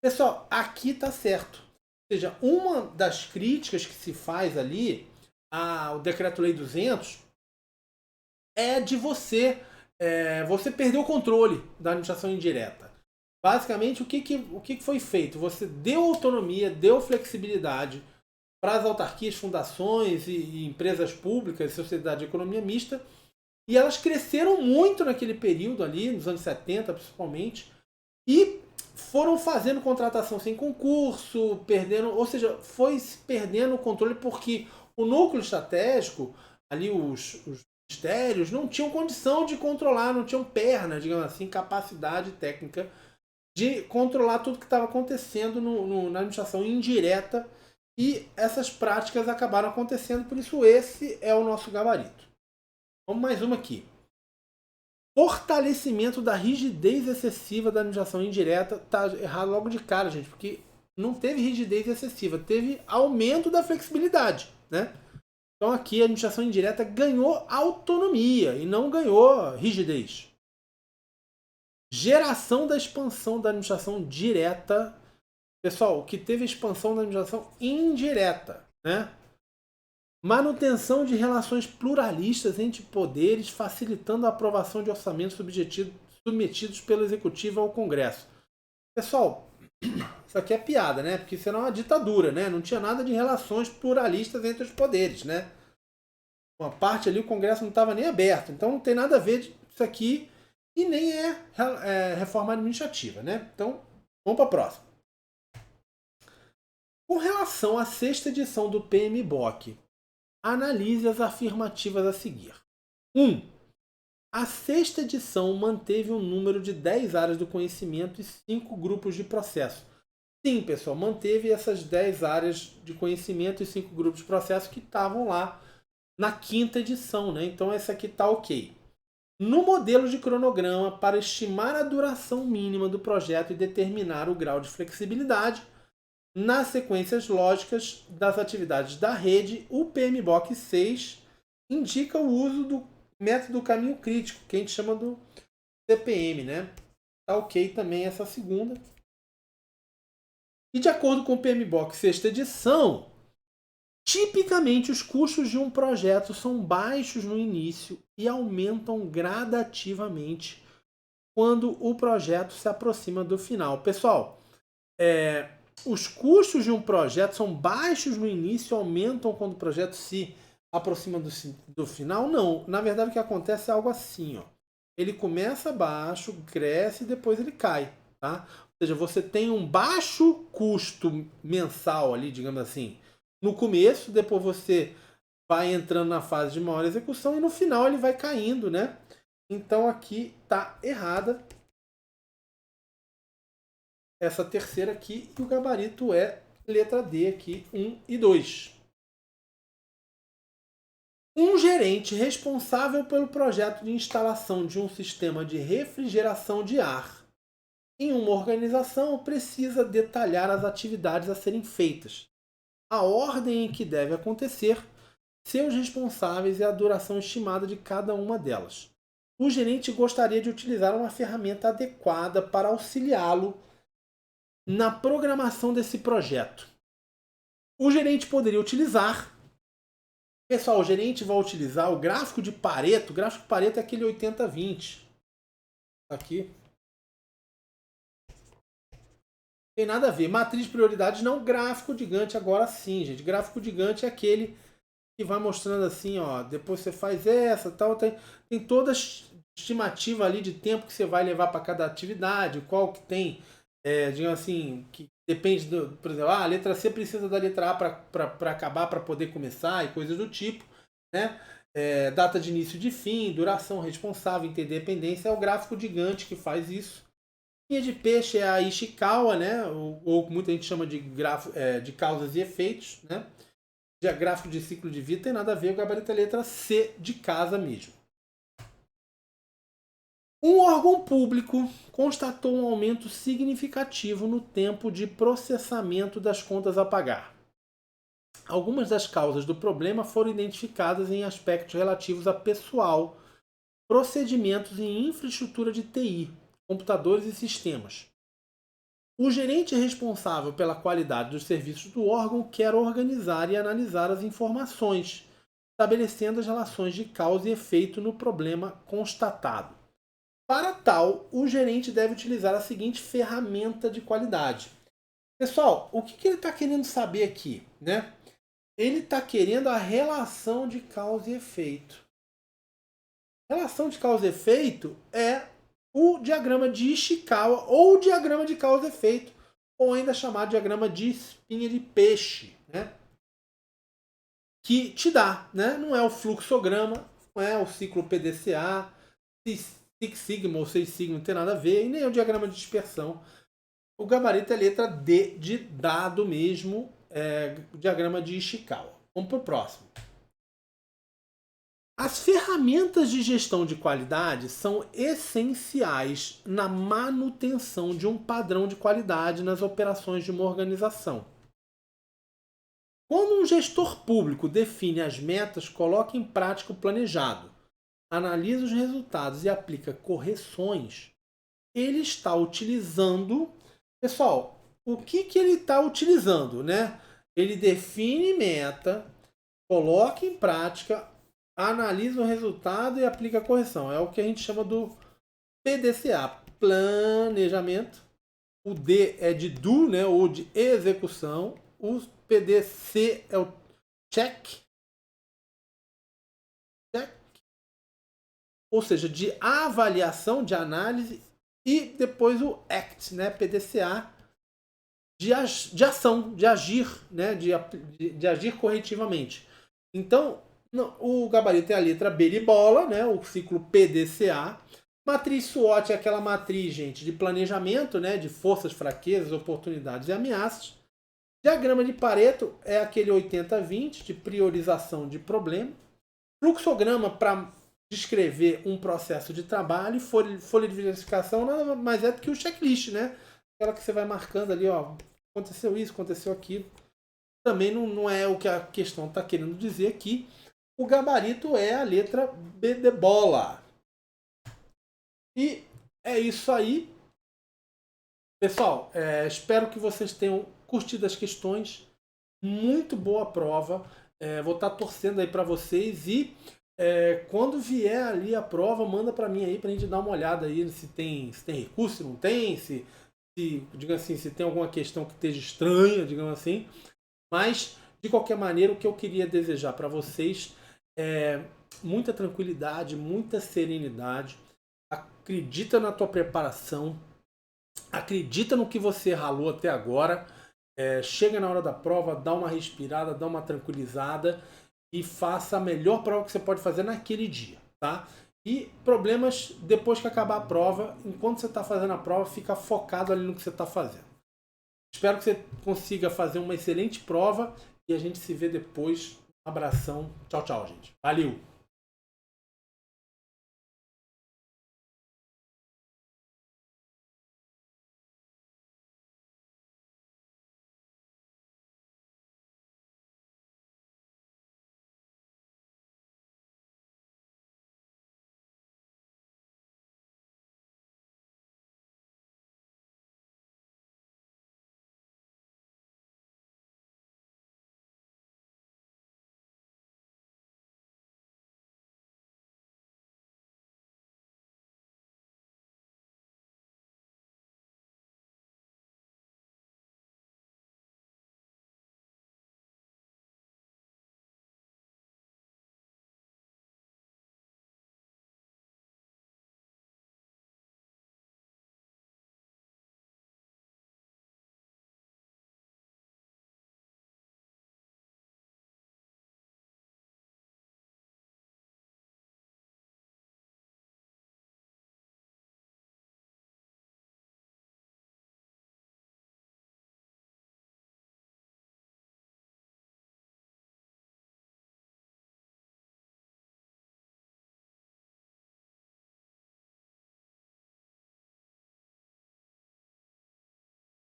Pessoal, aqui está certo. Ou seja, uma das críticas que se faz ali ao Decreto-Lei 200 é de você perder o controle da administração indireta. Basicamente, o que foi feito? Você deu autonomia, deu flexibilidade para as autarquias, fundações e empresas públicas, sociedade de economia mista, e elas cresceram muito naquele período ali, nos anos 70 principalmente, e foram fazendo contratação sem concurso, ou seja, foi se perdendo o controle porque o núcleo estratégico, ali os ministérios não tinham condição de controlar, não tinham perna, digamos assim, capacidade técnica de controlar tudo que estava acontecendo na administração indireta, e essas práticas acabaram acontecendo, por isso esse é o nosso gabarito. Vamos mais uma aqui. Fortalecimento da rigidez excessiva da administração indireta. Tá errado logo de cara, gente, porque não teve rigidez excessiva, teve aumento da flexibilidade, né? Então aqui a administração indireta ganhou autonomia e não ganhou rigidez. Geração da expansão da administração direta. Pessoal, o que teve expansão da administração indireta, né? Manutenção de relações pluralistas entre poderes, facilitando a aprovação de orçamentos submetidos pelo Executivo ao Congresso. Pessoal, isso aqui é piada, né? Porque isso era uma ditadura, né? Não tinha nada de relações pluralistas entre os poderes, né? Uma parte ali o Congresso não estava nem aberto. Então não tem nada a ver isso aqui e nem é reforma administrativa, né? Então, vamos para a próxima. Com relação à sexta edição do PMBOK, analise as afirmativas a seguir. 1. A sexta edição manteve um número de 10 áreas do conhecimento e 5 grupos de processo. Sim, pessoal, manteve essas 10 áreas de conhecimento e 5 grupos de processo que estavam lá na quinta edição, né? Então essa aqui está ok. No modelo de cronograma, para estimar a duração mínima do projeto e determinar o grau de flexibilidade, nas sequências lógicas das atividades da rede, o PMBOK 6 indica o uso do método caminho crítico, que a gente chama do CPM, né? Tá ok também essa segunda. E de acordo com o PMBOK sexta edição, tipicamente os custos de um projeto são baixos no início e aumentam gradativamente quando o projeto se aproxima do final. Pessoal, os custos de um projeto são baixos no início e aumentam quando o projeto se aproxima do final? Não. Na verdade, o que acontece é algo assim, ó. Ele começa baixo, cresce e depois ele cai, tá? Ou seja, você tem um baixo custo mensal ali, digamos assim, no começo, depois você vai entrando na fase de maior execução e no final ele vai caindo, né? Então aqui tá errada essa terceira aqui, e o gabarito é letra D aqui, 1 e 2. Um gerente responsável pelo projeto de instalação de um sistema de refrigeração de ar em uma organização precisa detalhar as atividades a serem feitas, a ordem em que deve acontecer, seus responsáveis e a duração estimada de cada uma delas. O gerente gostaria de utilizar uma ferramenta adequada para auxiliá-lo na programação desse projeto. O gerente poderia utilizar... Pessoal, o gerente vai utilizar o gráfico de Pareto. O gráfico de Pareto é aquele 80-20. Aqui. Tem nada a ver. Matriz de prioridades não. Gráfico de Gantt agora sim, gente. Gráfico de Gantt é aquele que vai mostrando assim, ó. Depois você faz essa, tal. Tem toda a estimativa ali de tempo que você vai levar para cada atividade. Qual que tem, digamos assim, que depende do, por exemplo, a letra C precisa da letra A para acabar, para poder começar e coisas do tipo, né? Data de início e de fim, duração, responsável, interdependência, é o gráfico de Gantt que faz isso. Linha de peixe é a Ishikawa, né? Ou muita gente chama de de causas e efeitos, né? Gráfico de ciclo de vida tem nada a ver, o gabarito é a letra C de casa mesmo. Um órgão público constatou um aumento significativo no tempo de processamento das contas a pagar. Algumas das causas do problema foram identificadas em aspectos relativos a pessoal, procedimentos e infraestrutura de TI, computadores e sistemas. O gerente responsável pela qualidade dos serviços do órgão quer organizar e analisar as informações, estabelecendo as relações de causa e efeito no problema constatado. Para tal, o gerente deve utilizar a seguinte ferramenta de qualidade. Pessoal, o que ele está querendo saber aqui, né? Ele está querendo a relação de causa e efeito. Relação de causa e efeito é o diagrama de Ishikawa ou diagrama de causa e efeito, ou ainda chamado diagrama de espinha de peixe, né? Que te dá, né? Não é o fluxograma, não é o ciclo PDCA, Six Sigma ou Seis Sigma, não tem nada a ver, e nem o diagrama de dispersão. O gabarito é letra D de dado mesmo, diagrama de Ishikawa. Vamos para o próximo. As ferramentas de gestão de qualidade são essenciais na manutenção de um padrão de qualidade nas operações de uma organização. Quando um gestor público define as metas, coloca em prática o planejado, analisa os resultados e aplica correções, ele está utilizando... Pessoal, o que ele está utilizando, né? Ele define meta, coloca em prática, analisa o resultado e aplica a correção. É o que a gente chama do PDCA, planejamento. O D é de do, né, ou de execução. O PDC é o check. Ou seja, de avaliação, de análise. E depois o ACT, né, PDCA, de ação, de agir, né, de agir corretivamente. Então, o gabarito é a letra B de bola, né, o ciclo PDCA. Matriz SWOT é aquela matriz, gente, de planejamento, né, de forças, fraquezas, oportunidades e ameaças. Diagrama de Pareto é aquele 80-20 de priorização de problema. Fluxograma para descrever um processo de trabalho, e folha de verificação nada mais é do que o checklist, né? Aquela que você vai marcando ali, ó, aconteceu isso, aconteceu aquilo. Também não é o que a questão está querendo dizer aqui. O gabarito é a letra B de bola. E é isso aí. Pessoal, espero que vocês tenham curtido as questões. Muito boa prova. Vou estar torcendo aí para vocês e quando vier ali a prova, manda para mim aí para a gente dar uma olhada aí se tem recurso, se não tem, digamos assim, se tem alguma questão que esteja estranha, digamos assim. Mas, de qualquer maneira, o que eu queria desejar para vocês é muita tranquilidade, muita serenidade. Acredita na tua preparação, acredita no que você ralou até agora. Chega na hora da prova, dá uma respirada, dá uma tranquilizada e faça a melhor prova que você pode fazer naquele dia, tá? E problemas depois que acabar a prova, enquanto você está fazendo a prova, fica focado ali no que você está fazendo. Espero que você consiga fazer uma excelente prova e a gente se vê depois. Um abração. Tchau, tchau, gente. Valeu!